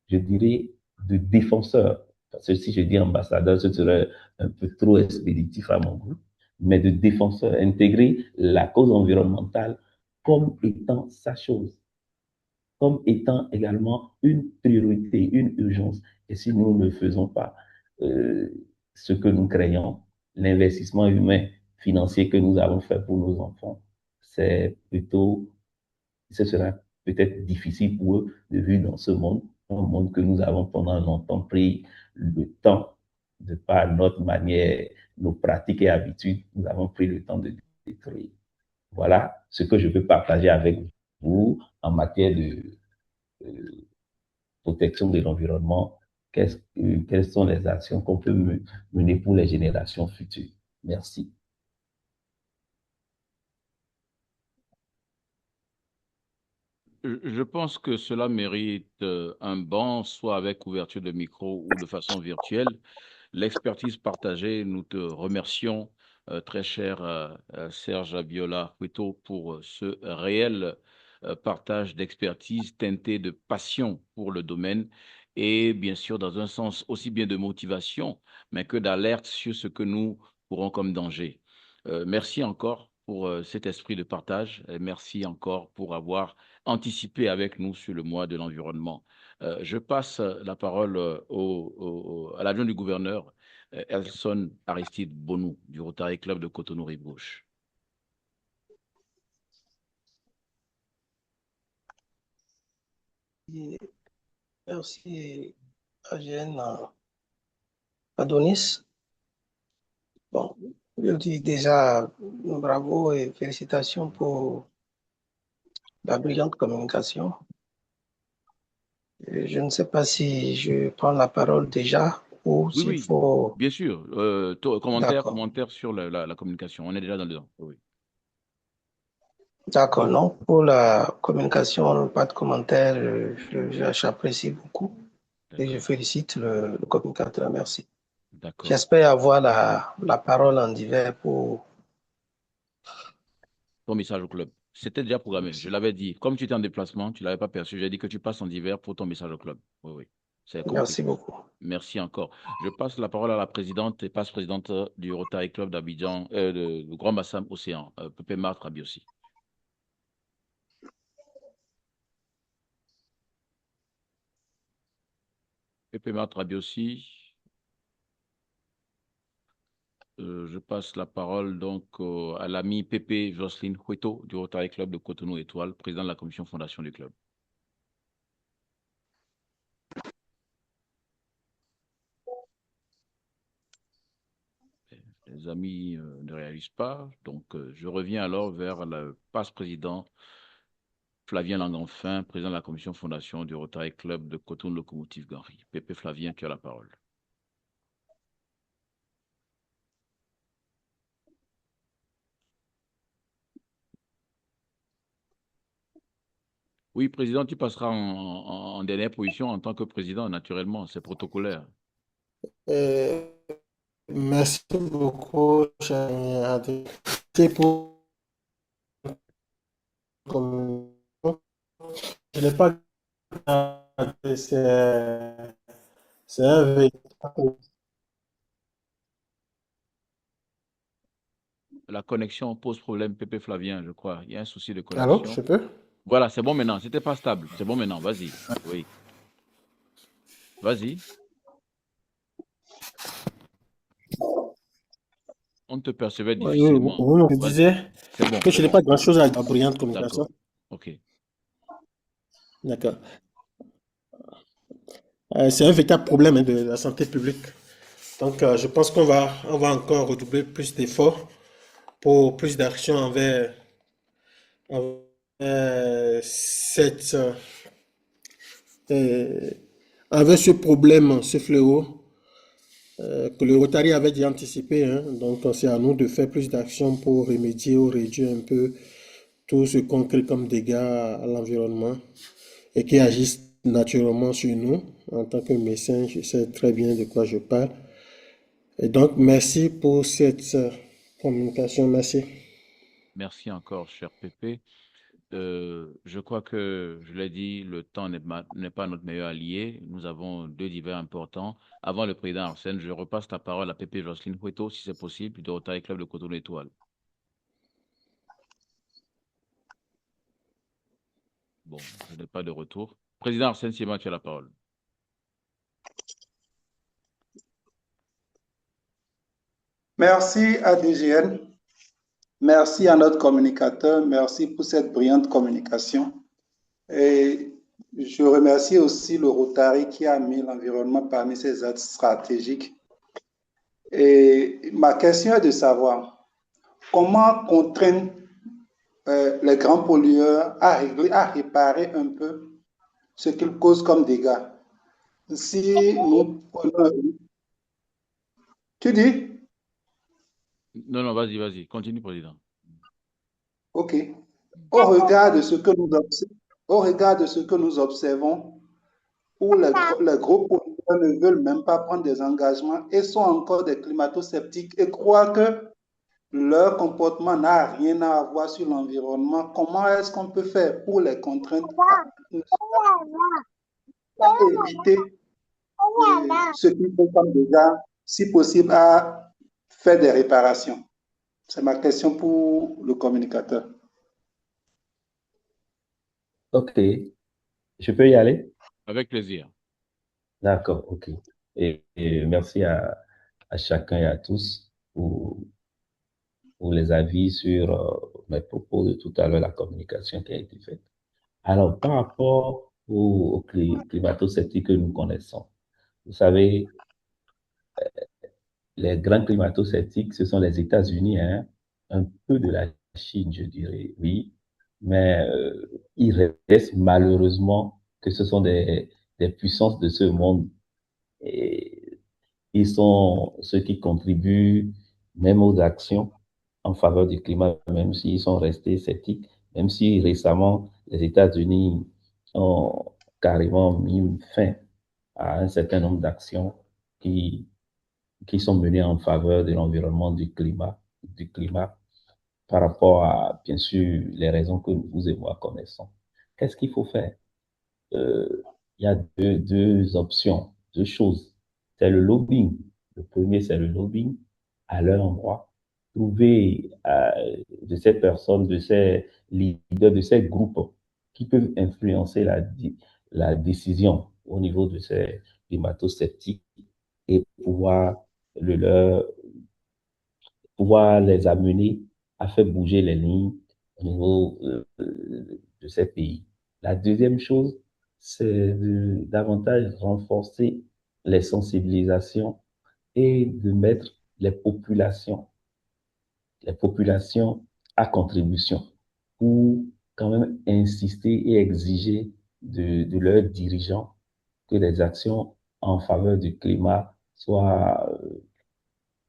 je dirais, de défenseur. Parce que si je dis ambassadeur, ce serait un peu trop expéditif à mon goût, mais de défenseur, intégrer la cause environnementale comme étant sa chose, comme étant également une priorité, une urgence. Et si nous ne faisons pas euh, ce que nous créons, l'investissement humain, financier que nous avons fait pour nos enfants, c'est plutôt, ce sera peut-être difficile pour eux de vivre dans ce monde, un monde que nous avons pendant longtemps pris le temps, de par notre manière, nos pratiques et habitudes, nous avons pris le temps de détruire. Voilà ce que je peux partager avec vous en matière de protection de l'environnement. Quelles sont les actions qu'on peut mener pour les générations futures? Merci. Je pense que cela mérite un banc, soit avec ouverture de micro ou de façon virtuelle. L'expertise partagée, nous te remercions, très cher Serge Abiola Huito, pour ce réel partage d'expertise teinté de passion pour le domaine et bien sûr dans un sens aussi bien de motivation, mais que d'alerte sur ce que nous courons comme danger. Merci encore pour cet esprit de partage et merci encore pour avoir anticipé avec nous sur le mois de l'environnement. Je passe la parole à l'adjoint du gouverneur, Elson Aristide Bonou, du Rotary Club de Cotonou-Rive-Gauche. Merci, Agène Adonis. Bon, je dis déjà bravo et félicitations pour la brillante communication. Je ne sais pas si je prends la parole déjà ou Oui, s'il oui, faut... bien sûr. Commentaire sur la communication. On est déjà dans le temps. Oui. D'accord, non. Pour la communication, pas de commentaire. J'apprécie beaucoup et je félicite le communicateur. Merci. D'accord. J'espère avoir la parole en divers pour... Ton message au club. C'était déjà programmé. Je l'avais dit. Comme tu étais en déplacement, tu ne l'avais pas perçu. J'ai dit que tu passes en divers pour ton message au club. Oui, oui. C'est compris. Merci beaucoup. Merci encore. Je passe la parole à la présidente et passe-présidente du Rotary Club d'Abidjan, de Grand Bassam Océan, Pepe Martre Abiossi. Pepe Martre Abiossi. Je passe la parole donc à l'ami Pepe Jocelyne Hueto du Rotary Club de Cotonou Étoile, président de la commission fondation du club. Les amis ne réalisent pas, donc je reviens alors vers le passe-président Flavien Langenfin, président de la commission fondation du Rotary Club de Cotonou Locomotive Gary. Pepe Flavien, tu as la parole. Oui, président, tu passeras en dernière position en tant que président, naturellement, c'est protocolaire. Merci beaucoup, cher Adrien. C'est pour... Je n'ai pas... C'est un véritable... la connexion pose problème, Pépé Flavien, je crois. Il y a un souci de Allô, connexion. je peux? Voilà, c'est bon maintenant. C'était pas stable. C'est bon maintenant. Vas-y. Oui. Vas-y. On te percevait Oui, difficilement. oui, je Vas-y. disais C'est bon, que c'est je n'ai bon. pas grand-chose à dire à brillante communication. D'accord. OK. D'accord. C'est un véritable problème, hein, de la santé publique. Donc, je pense on va encore redoubler plus d'efforts pour plus d'action envers euh, envers ce problème, ce fléau, que le Rotary avait déjà anticipé, hein. Donc, c'est à nous de faire plus d'actions pour remédier ou réduire un peu tout ce qu'on crée comme dégâts à l'environnement et qui agissent naturellement sur nous. En tant que médecin, je sais très bien de quoi je parle. Et donc, merci pour cette communication. Merci. Merci encore, cher Pépé. Je crois que, je l'ai dit, le temps n'est pas notre meilleur allié. Nous avons deux divers importants. Avant le président Arsène, je repasse la parole à Pépé Jocelyne Hueto, si c'est possible, du Rotary Club de Cotonou-Étoile. Bon, je n'ai pas de retour. Président Arsène Sima, tu as la parole. Merci à DGN. Merci à notre communicateur. Merci pour cette brillante communication. Et je remercie aussi le Rotary qui a mis l'environnement parmi ses axes stratégiques. Et ma question est de savoir comment contraindre les grands pollueurs à réparer un peu ce qu'ils causent comme dégâts. Si nous prenons... Tu dis? Non, vas-y. Continue, président. OK. Au regard de ce que nous observons, où les gros pollueurs ne veulent même pas prendre des engagements et sont encore des climato-sceptiques et croient que leur comportement n'a rien à voir sur l'environnement, comment est-ce qu'on peut faire pour les contraindre à éviter ce qu'ils font comme déjà, si possible, à faire des réparations? C'est ma question pour le communicateur. OK. Je peux y aller? Avec plaisir. D'accord, OK. Et merci à chacun et à tous pour les avis sur mes propos de tout à l'heure, la communication qui a été faite. Alors, par rapport au climato-sceptique que nous connaissons, vous savez, les grands climato-sceptiques, ce sont les États-Unis, hein, un peu de la Chine, je dirais, oui, mais il reste malheureusement que ce sont des puissances de ce monde. Et ils sont ceux qui contribuent même aux actions en faveur du climat, même s'ils sont restés sceptiques, même si récemment les États-Unis ont carrément mis fin à un certain nombre d'actions qui sont menées en faveur de l'environnement du climat par rapport à, bien sûr, les raisons que vous et moi connaissons. Qu'est-ce qu'il faut faire? Il y a deux options, deux choses. C'est le lobbying. Le premier, c'est le lobbying à leur endroit. Trouver de ces personnes, de ces leaders, de ces groupes qui peuvent influencer la décision au niveau de ces climato-sceptiques et pouvoir les amener à faire bouger les lignes au niveau de ces pays. La deuxième chose, c'est de davantage renforcer les sensibilisations et de mettre les populations à contribution pour quand même insister et exiger de leurs dirigeants que les actions en faveur du climat soient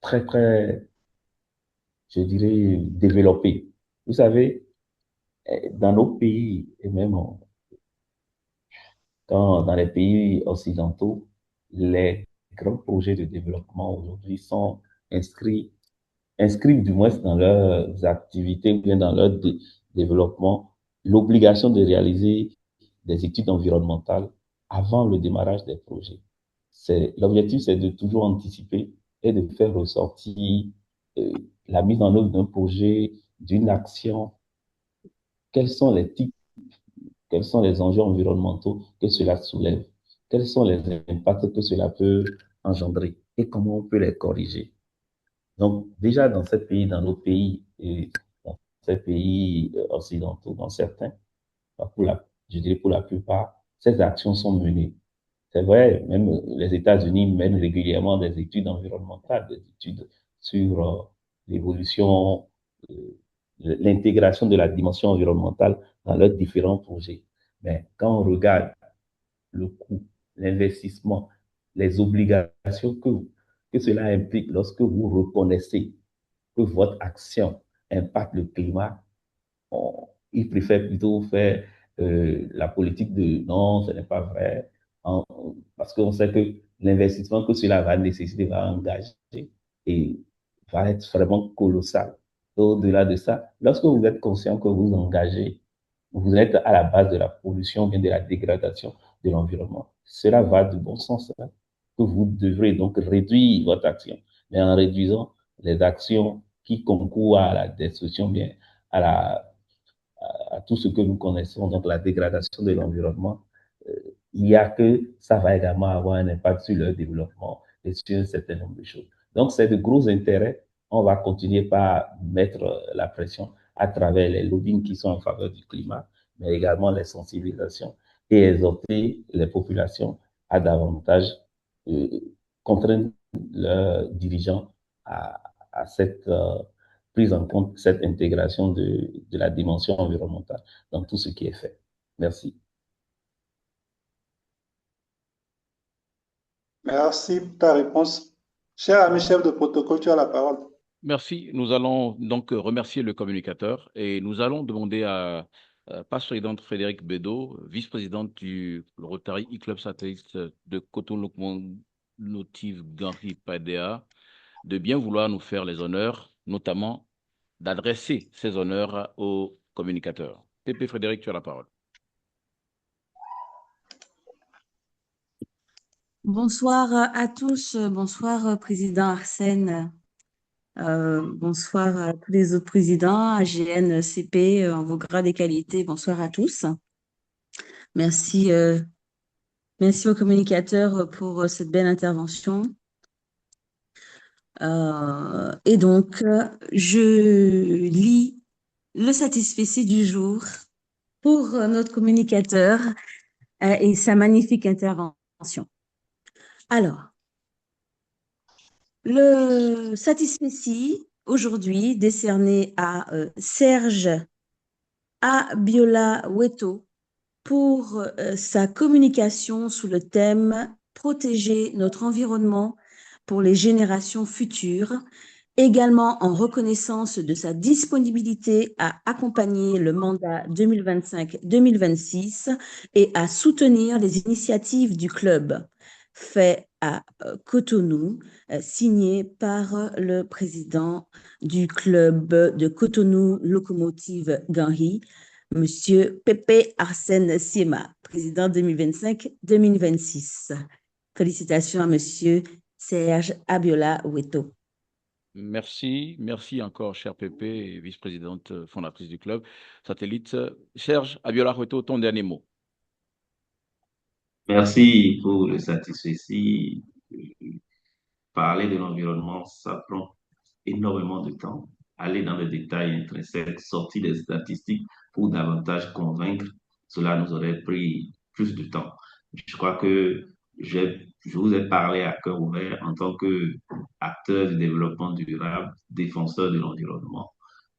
très, très, je dirais, développées. Vous savez, dans nos pays et même dans les pays occidentaux, les grands projets de développement aujourd'hui sont inscrits du moins dans leurs activités ou bien dans leur développement, l'obligation de réaliser des études environnementales avant le démarrage des projets. L'objectif, c'est de toujours anticiper et de faire ressortir la mise en œuvre d'un projet, d'une action, quels sont les types, quels sont les enjeux environnementaux que cela soulève, quels sont les impacts que cela peut engendrer et comment on peut les corriger. Donc, déjà dans ces pays, dans nos pays, et dans ces pays occidentaux, dans certains, je dirais pour la plupart, ces actions sont menées. C'est vrai, même les États-Unis mènent régulièrement des études environnementales, des études sur l'évolution, euh, l'intégration de la dimension environnementale dans leurs différents projets. Mais quand on regarde le coût, l'investissement, les obligations que cela implique lorsque vous reconnaissez que votre action impacte le climat, ils préfèrent plutôt faire la politique de non, ce n'est pas vrai, en, parce qu'on sait que l'investissement que cela va nécessiter va engager et va être vraiment colossal. Au-delà de ça, lorsque vous êtes conscient que vous engagez, vous êtes à la base de la pollution, bien de la dégradation de l'environnement. Cela va de bon sens, hein, que vous devrez donc réduire votre action. Mais en réduisant les actions qui concourent à la destruction, bien à la à tout ce que nous connaissons, donc la dégradation de l'environnement, euh, il y a que ça va également avoir un impact sur leur développement et sur un certain nombre de choses. Donc, c'est de gros intérêts. On va continuer par mettre la pression à travers les lobbying qui sont en faveur du climat, mais également les sensibilisations et exhorter les populations à davantage euh, contraindre leurs dirigeants à cette prise en compte, cette intégration de la dimension environnementale dans tout ce qui est fait. Merci. Merci pour ta réponse. Cher ami chef de protocole, tu as la parole. Merci. Nous allons donc remercier le communicateur et nous allons demander à Passe-Présidente Frédéric Bédot, vice-présidente du Rotary e-Club Satellite de Cotonou-Locomotive Ganri Padea, de bien vouloir nous faire les honneurs, notamment d'adresser ces honneurs au communicateur. Pépé Frédéric, tu as la parole. Bonsoir à tous, bonsoir Président Arsène, bonsoir à tous les autres présidents, AGN, CP, en vos grades et qualités, bonsoir à tous. Merci, merci aux communicateurs pour cette belle intervention. Et donc, je lis le satisfecit du jour pour notre communicateur et sa magnifique intervention. Alors, le satisfecit aujourd'hui décerné à Serge Abiola Weto pour sa communication sous le thème Protéger notre environnement pour les générations futures, également en reconnaissance de sa disponibilité à accompagner le mandat 2025-2026 et à soutenir les initiatives du club fait à Cotonou, signé par le président du club de Cotonou Locomotive Ganri, Monsieur Pepe Arsène Siema, président 2025-2026. Félicitations à Monsieur Serge Abiola Weto. Merci, merci encore, cher Pépé, vice-présidente fondatrice du club Satellite. Serge Abiola Weto, ton dernier mot. Merci pour le satisfecit. Parler de l'environnement, ça prend énormément de temps. Aller dans les détails intrinsèques, sortir des statistiques pour davantage convaincre, cela nous aurait pris plus de temps. Je crois que je vous ai parlé à cœur ouvert en tant qu'acteur du développement durable, défenseur de l'environnement.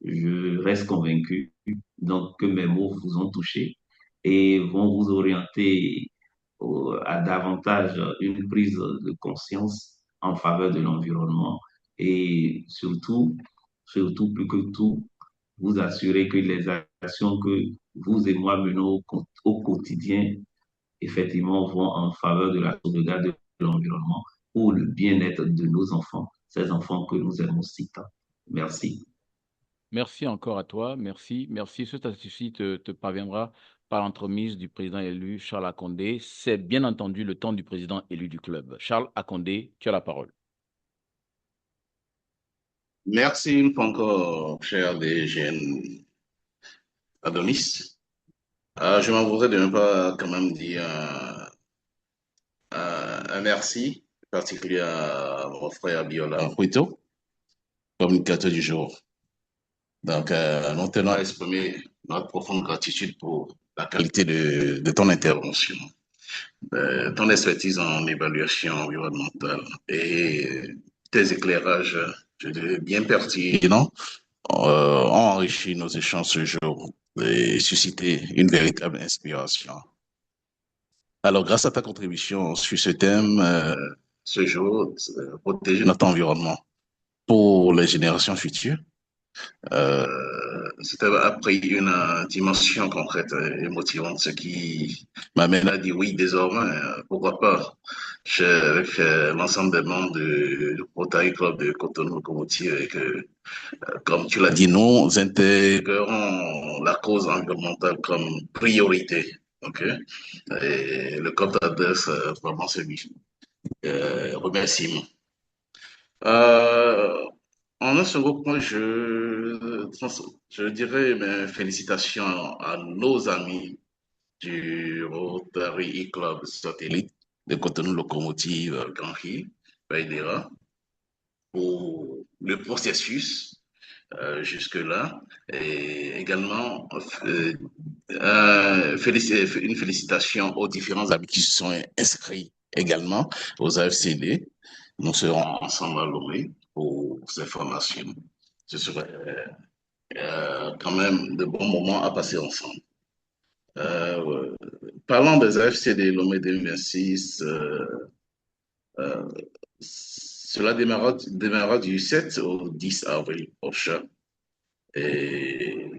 Je reste convaincu donc que mes mots vous ont touché et vont vous orienter à davantage une prise de conscience en faveur de l'environnement et surtout plus que tout, vous assurer que les actions que vous et moi menons au quotidien, effectivement, vont en faveur de la sauvegarde de l'environnement pour le bien-être de nos enfants, ces enfants que nous aimons si tant. Merci. Merci encore à toi. Merci. Merci. Ce satisfecit te parviendra par l'entremise du président élu Charles Akondé. C'est bien entendu le temps du président élu du club. Charles Akondé, tu as la parole. Merci une fois encore, cher DGN Adonis. Je m'en voudrais de ne pas quand même dire un merci particulier à mon frère Biola Huito, communicateur du jour. Donc, nous tenons à exprimer notre profonde gratitude pour la qualité de ton intervention, ton expertise en évaluation environnementale et tes éclairages, je dirais, bien pertinents, ont enrichi nos échanges ce jour et suscité une véritable inspiration. Alors, grâce à ta contribution sur ce thème, ce jour, protéger notre environnement pour les générations futures, c'était après une dimension concrète et motivante, ce qui m'amène à dire oui, désormais, pourquoi pas, avec l'ensemble des membres du Rotary Club de Cotonou Locomotive, et que, comme tu l'as dit, nous intégrerons la cause environnementale comme priorité. OK? Et le COP t'adresse vraiment ce remerciement. Euh, En un second point, je dirais mes félicitations à nos amis du Rotary Club Satellite de Cotonou Locomotive Grand Hill, Baïdera, pour le processus jusque-là. Et également, une félicitation aux différents amis qui se sont inscrits également aux AFCD. Nous serons ensemble à Lomé pour ces formations. Ce serait quand même de bons moments à passer ensemble. Parlant des AFCD Lomé 2026, cela démarrera du 7 au 10 avril prochain. Et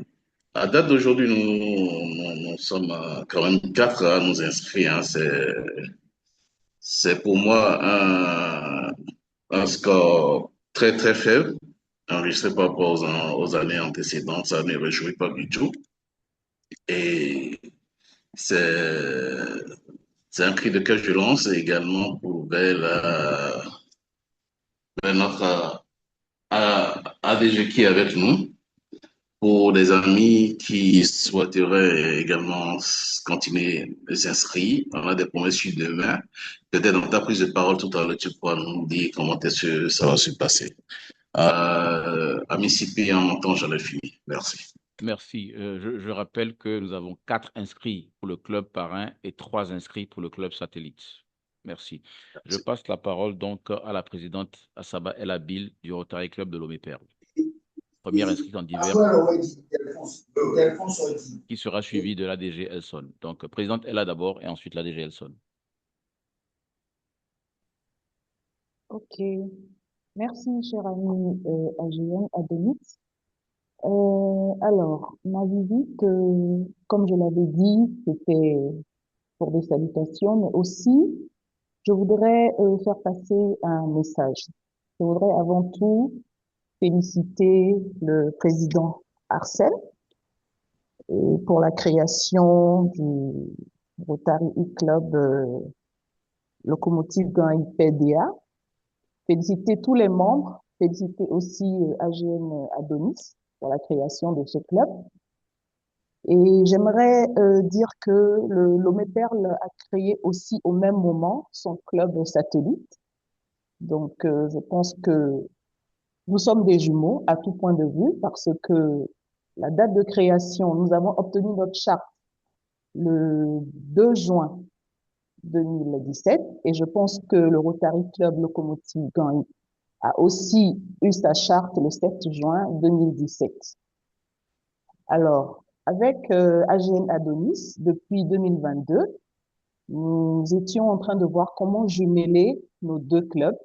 à date d'aujourd'hui, nous sommes quand même 4 à nous inscrire. Hein. C'est pour moi un score très, très faible, enregistré par rapport aux années antécédentes. Ça ne réjouit pas du tout. Et c'est un cri de cœur que je lance également vers notre ADG qui est avec nous, pour des amis qui souhaiteraient également continuer de s'inscrire. On a des promesses sur demain. Peut-être dans ta prise de parole tout à l'heure, tu pourras nous dire comment est-ce que ça va se passer. Ami CP, en montant, j'en ai fini. Merci. Merci. Je rappelle que nous avons 4 inscrits pour le club parrain et 3 inscrits pour le club satellite. Merci. Je passe la parole donc à la présidente Assaba El Abil du Rotary Club de Lomé-Perle. Première inscrite en divers, qui sera suivie de l'ADG Elson. Donc, présidente Ella d'abord et ensuite l'ADG Elson. Ok. Merci, cher ami AGN Adonis. Alors, ma visite, comme je l'avais dit, c'était pour des salutations, mais aussi, je voudrais faire passer un message. Je voudrais avant tout féliciter le président Arsène pour la création du Rotary Club Locomotive Grand PDA. Féliciter tous les membres, féliciter aussi AGN Adonis pour la création de ce club. Et j'aimerais dire que le Lomé-Perle a créé aussi au même moment son club satellite. Donc, je pense que nous sommes des jumeaux à tout point de vue parce que la date de création, nous avons obtenu notre charte le 2 juin 2017 et je pense que le Rotary Club Locomotive Gang a aussi eu sa charte le 7 juin 2017. Alors, avec AGN Adonis, depuis 2022, nous étions en train de voir comment jumeler nos deux clubs.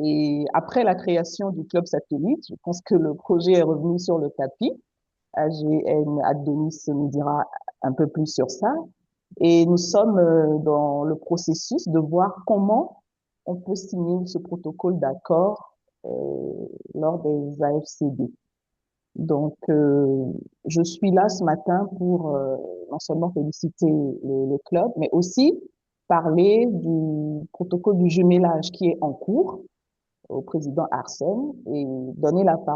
Et après la création du club satellite, je pense que le projet est revenu sur le tapis. AGN Adonis nous dira un peu plus sur ça. Et nous sommes dans le processus de voir comment on peut signer ce protocole d'accord lors des AFCD. Donc, je suis là ce matin pour non seulement féliciter le club, mais aussi parler du protocole du jumelage qui est en cours. au président Arsène et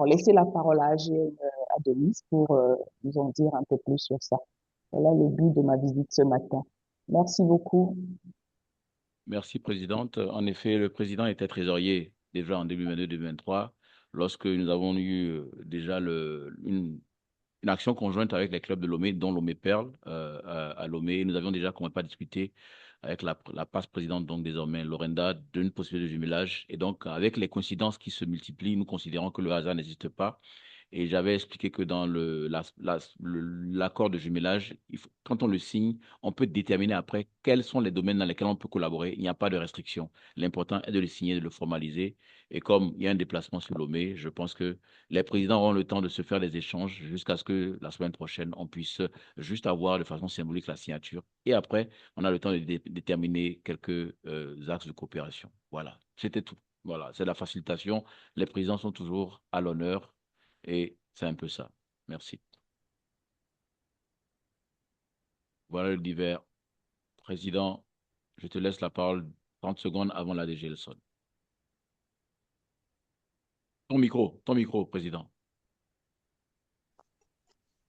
laisser la parole à AGN Adonis pour nous en dire un peu plus sur ça. Voilà le but de ma visite ce matin. Merci beaucoup. Merci, Présidente. En effet, le président était trésorier déjà en 2022-2023, lorsque nous avons eu déjà une action conjointe avec les clubs de Lomé, dont Lomé Perle à Lomé. Nous avions déjà commencé à discuter avec la passe présidente, donc désormais Lorenda, d'une possibilité de jumelage. Et donc, avec les coïncidences qui se multiplient, nous considérons que le hasard n'existe pas. Et j'avais expliqué que dans l'accord de jumelage, quand on le signe, on peut déterminer après quels sont les domaines dans lesquels on peut collaborer. Il n'y a pas de restriction. L'important est de le signer, de le formaliser. Et comme il y a un déplacement sur Lomé, je pense que les présidents auront le temps de se faire des échanges jusqu'à ce que la semaine prochaine, on puisse juste avoir de façon symbolique la signature. Et après, on a le temps de déterminer quelques axes de coopération. Voilà, c'était tout. Voilà, c'est la facilitation. Les présidents sont toujours à l'honneur. Et c'est un peu ça. Merci. Voilà le divers. Président, je te laisse la parole 30 secondes avant la DG Elson. Ton micro, Président.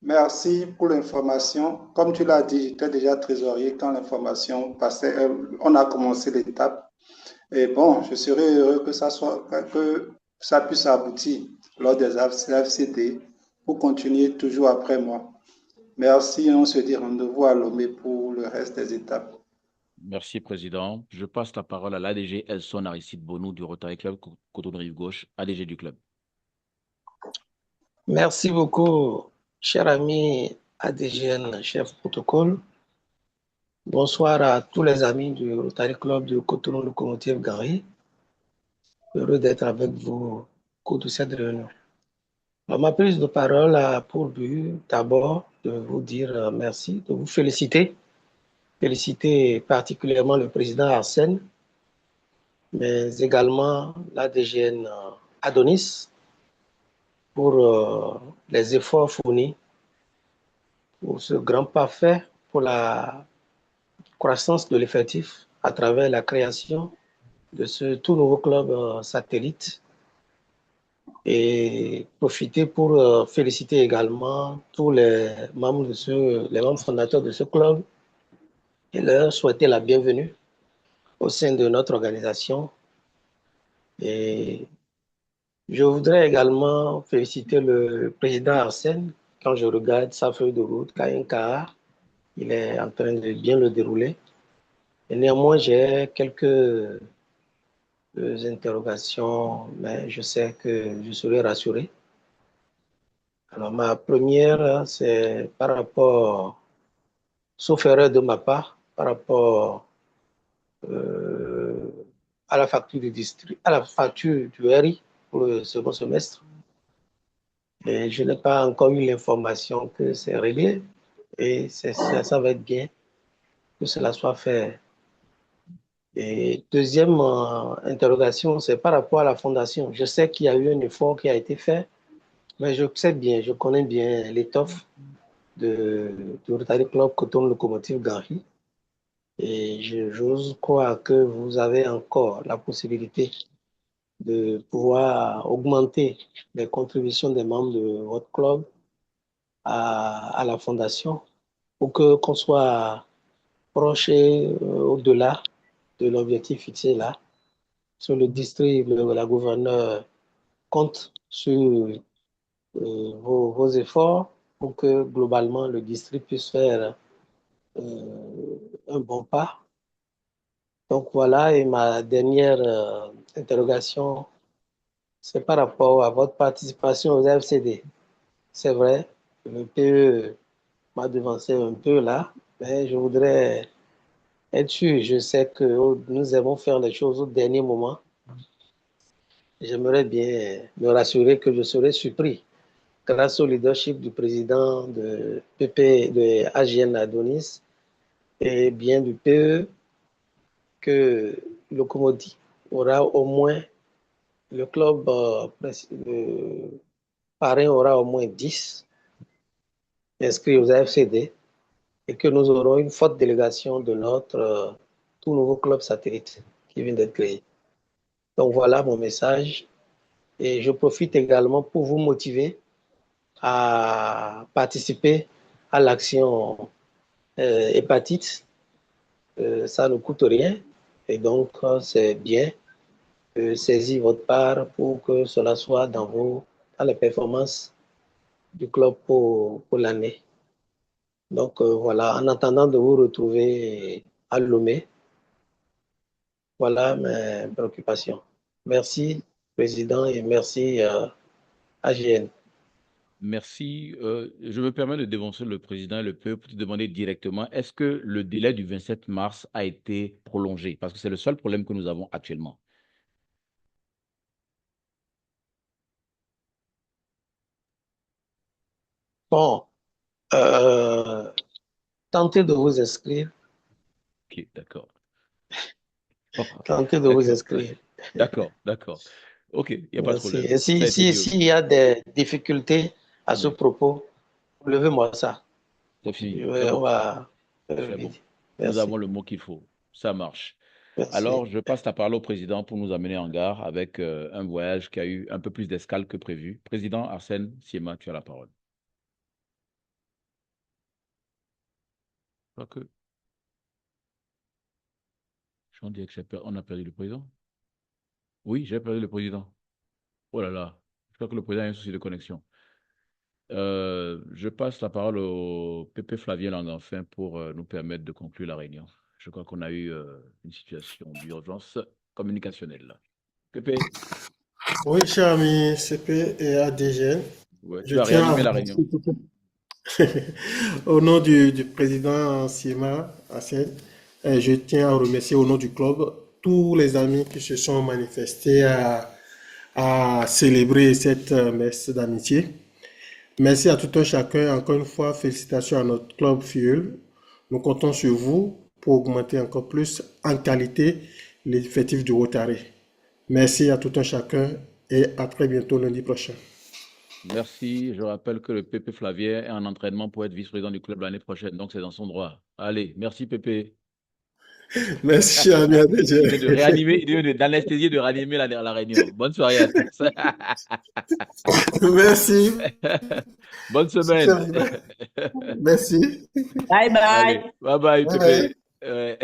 Merci pour l'information. Comme tu l'as dit, j'étais déjà trésorier quand l'information passait. On a commencé l'étape. Et bon, je serais heureux que ça puisse aboutir lors des FCD pour continuer toujours après moi. Merci, on se dit rendez-vous à Lomé pour le reste des étapes. Merci, Président. Je passe la parole à l'ADG Elson Aristide Bonou du Rotary Club Cotonou Rive Gauche, ADG du club. Merci beaucoup, cher ami ADGN, chef protocole. Bonsoir à tous les amis du Rotary Club de Cotonou Locomotive Gary. Heureux d'être avec vous au cours de cette réunion. Ma prise de parole a pour but d'abord de vous dire merci, de vous féliciter. Féliciter particulièrement le président Arsène, mais également l'ADGN Adonis pour les efforts fournis, pour ce grand pas fait pour la croissance de l'effectif à travers la création de ce tout nouveau club satellite. Et profiter pour féliciter également tous les membres fondateurs de ce club et leur souhaiter la bienvenue au sein de notre organisation. Et je voudrais également féliciter le président Arsène. Quand je regarde sa feuille de route, KNKA, il est en train de bien le dérouler. Et néanmoins, j'ai quelques interrogations, mais je sais que je serai rassuré. Alors, ma première, c'est par rapport, sauf erreur de ma part, par rapport à la facture du district, à la facture du RI pour le second semestre. Et je n'ai pas encore eu l'information que c'est réglé et ça va être bien que cela soit fait. Et deuxième interrogation, c'est par rapport à la fondation. Je sais qu'il y a eu un effort qui a été fait, mais je sais bien, je connais bien l'étoffe du Rotary Club Cotonou Locomotive Gary. Et j'ose croire que vous avez encore la possibilité de pouvoir augmenter les contributions des membres de votre club à la fondation pour qu'on soit proche et au-delà de l'objectif fixé là. Sur le district, la gouverneure compte sur vos efforts pour que globalement le district puisse faire un bon pas. Donc voilà, et ma dernière interrogation, c'est par rapport à votre participation aux FCD. C'est vrai, le PE m'a devancé un peu là, mais je voudrais être sûr. Je sais que nous aimons faire les choses au dernier moment. J'aimerais bien me rassurer que je serai surpris grâce au leadership du président de AGN Adonis et bien du PE, que Locomotive aura au moins, le club parrain aura au moins 10 inscrits aux AFCD et que nous aurons une forte délégation de notre tout nouveau club satellite qui vient d'être créé. Donc voilà mon message. Et je profite également pour vous motiver à participer à l'action hépatite. Ça ne coûte rien. Et donc, c'est bien de saisir votre part pour que cela soit dans les performances du club pour l'année. Donc, voilà, en attendant de vous retrouver à Lomé, voilà mes préoccupations. Merci, Président, et merci AGN. Merci. Je me permets de dévancer le président et le peuple pour te demander directement, est-ce que le délai du 27 mars a été prolongé? Parce que c'est le seul problème que nous avons actuellement. Bon, tentez de vous inscrire. Ok, d'accord. Tentez de vous inscrire. D'accord, d'accord. Ok, il n'y a pas de problème. Et s'il y a des difficultés à ce propos, levez-moi ça. C'est fini. On va C'est bon. Nous avons le mot qu'il faut. Ça marche. Merci. Alors, je passe la parole au président pour nous amener en gare avec un voyage qui a eu un peu plus d'escale que prévu. Président Arsène Siema, tu as la parole. Je crois que... On dirait qu'on a perdu le président. Oui, j'ai perdu le président. Oh là là, je crois que le président a un souci de connexion. Je passe la parole au Pépé Flavien Langenfin pour nous permettre de conclure la réunion. Je crois qu'on a eu une situation d'urgence communicationnelle. Pépé. Oui, cher ami CP et ADGN. Ouais, tu as réanimé la réunion. Au nom du président Siema Hassen, je tiens à remercier au nom du club tous les amis qui se sont manifestés à célébrer cette messe d'amitié. Merci à tout un chacun. Encore une fois, félicitations à notre club FIEUL. Nous comptons sur vous pour augmenter encore plus en qualité l'effectif du Rotary. Merci à tout un chacun et à très bientôt lundi prochain. Merci. Je rappelle que le Pépé Flavien est en entraînement pour être vice-président du club l'année prochaine, donc c'est dans son droit. Allez, merci Pépé. Merci, cher ami. De réanimer, d'anesthésier, de réanimer la réunion. Bonne soirée à tous. Merci. Bonne semaine. Merci. Bye bye. Allez, bye bye, Pépé. Ouais.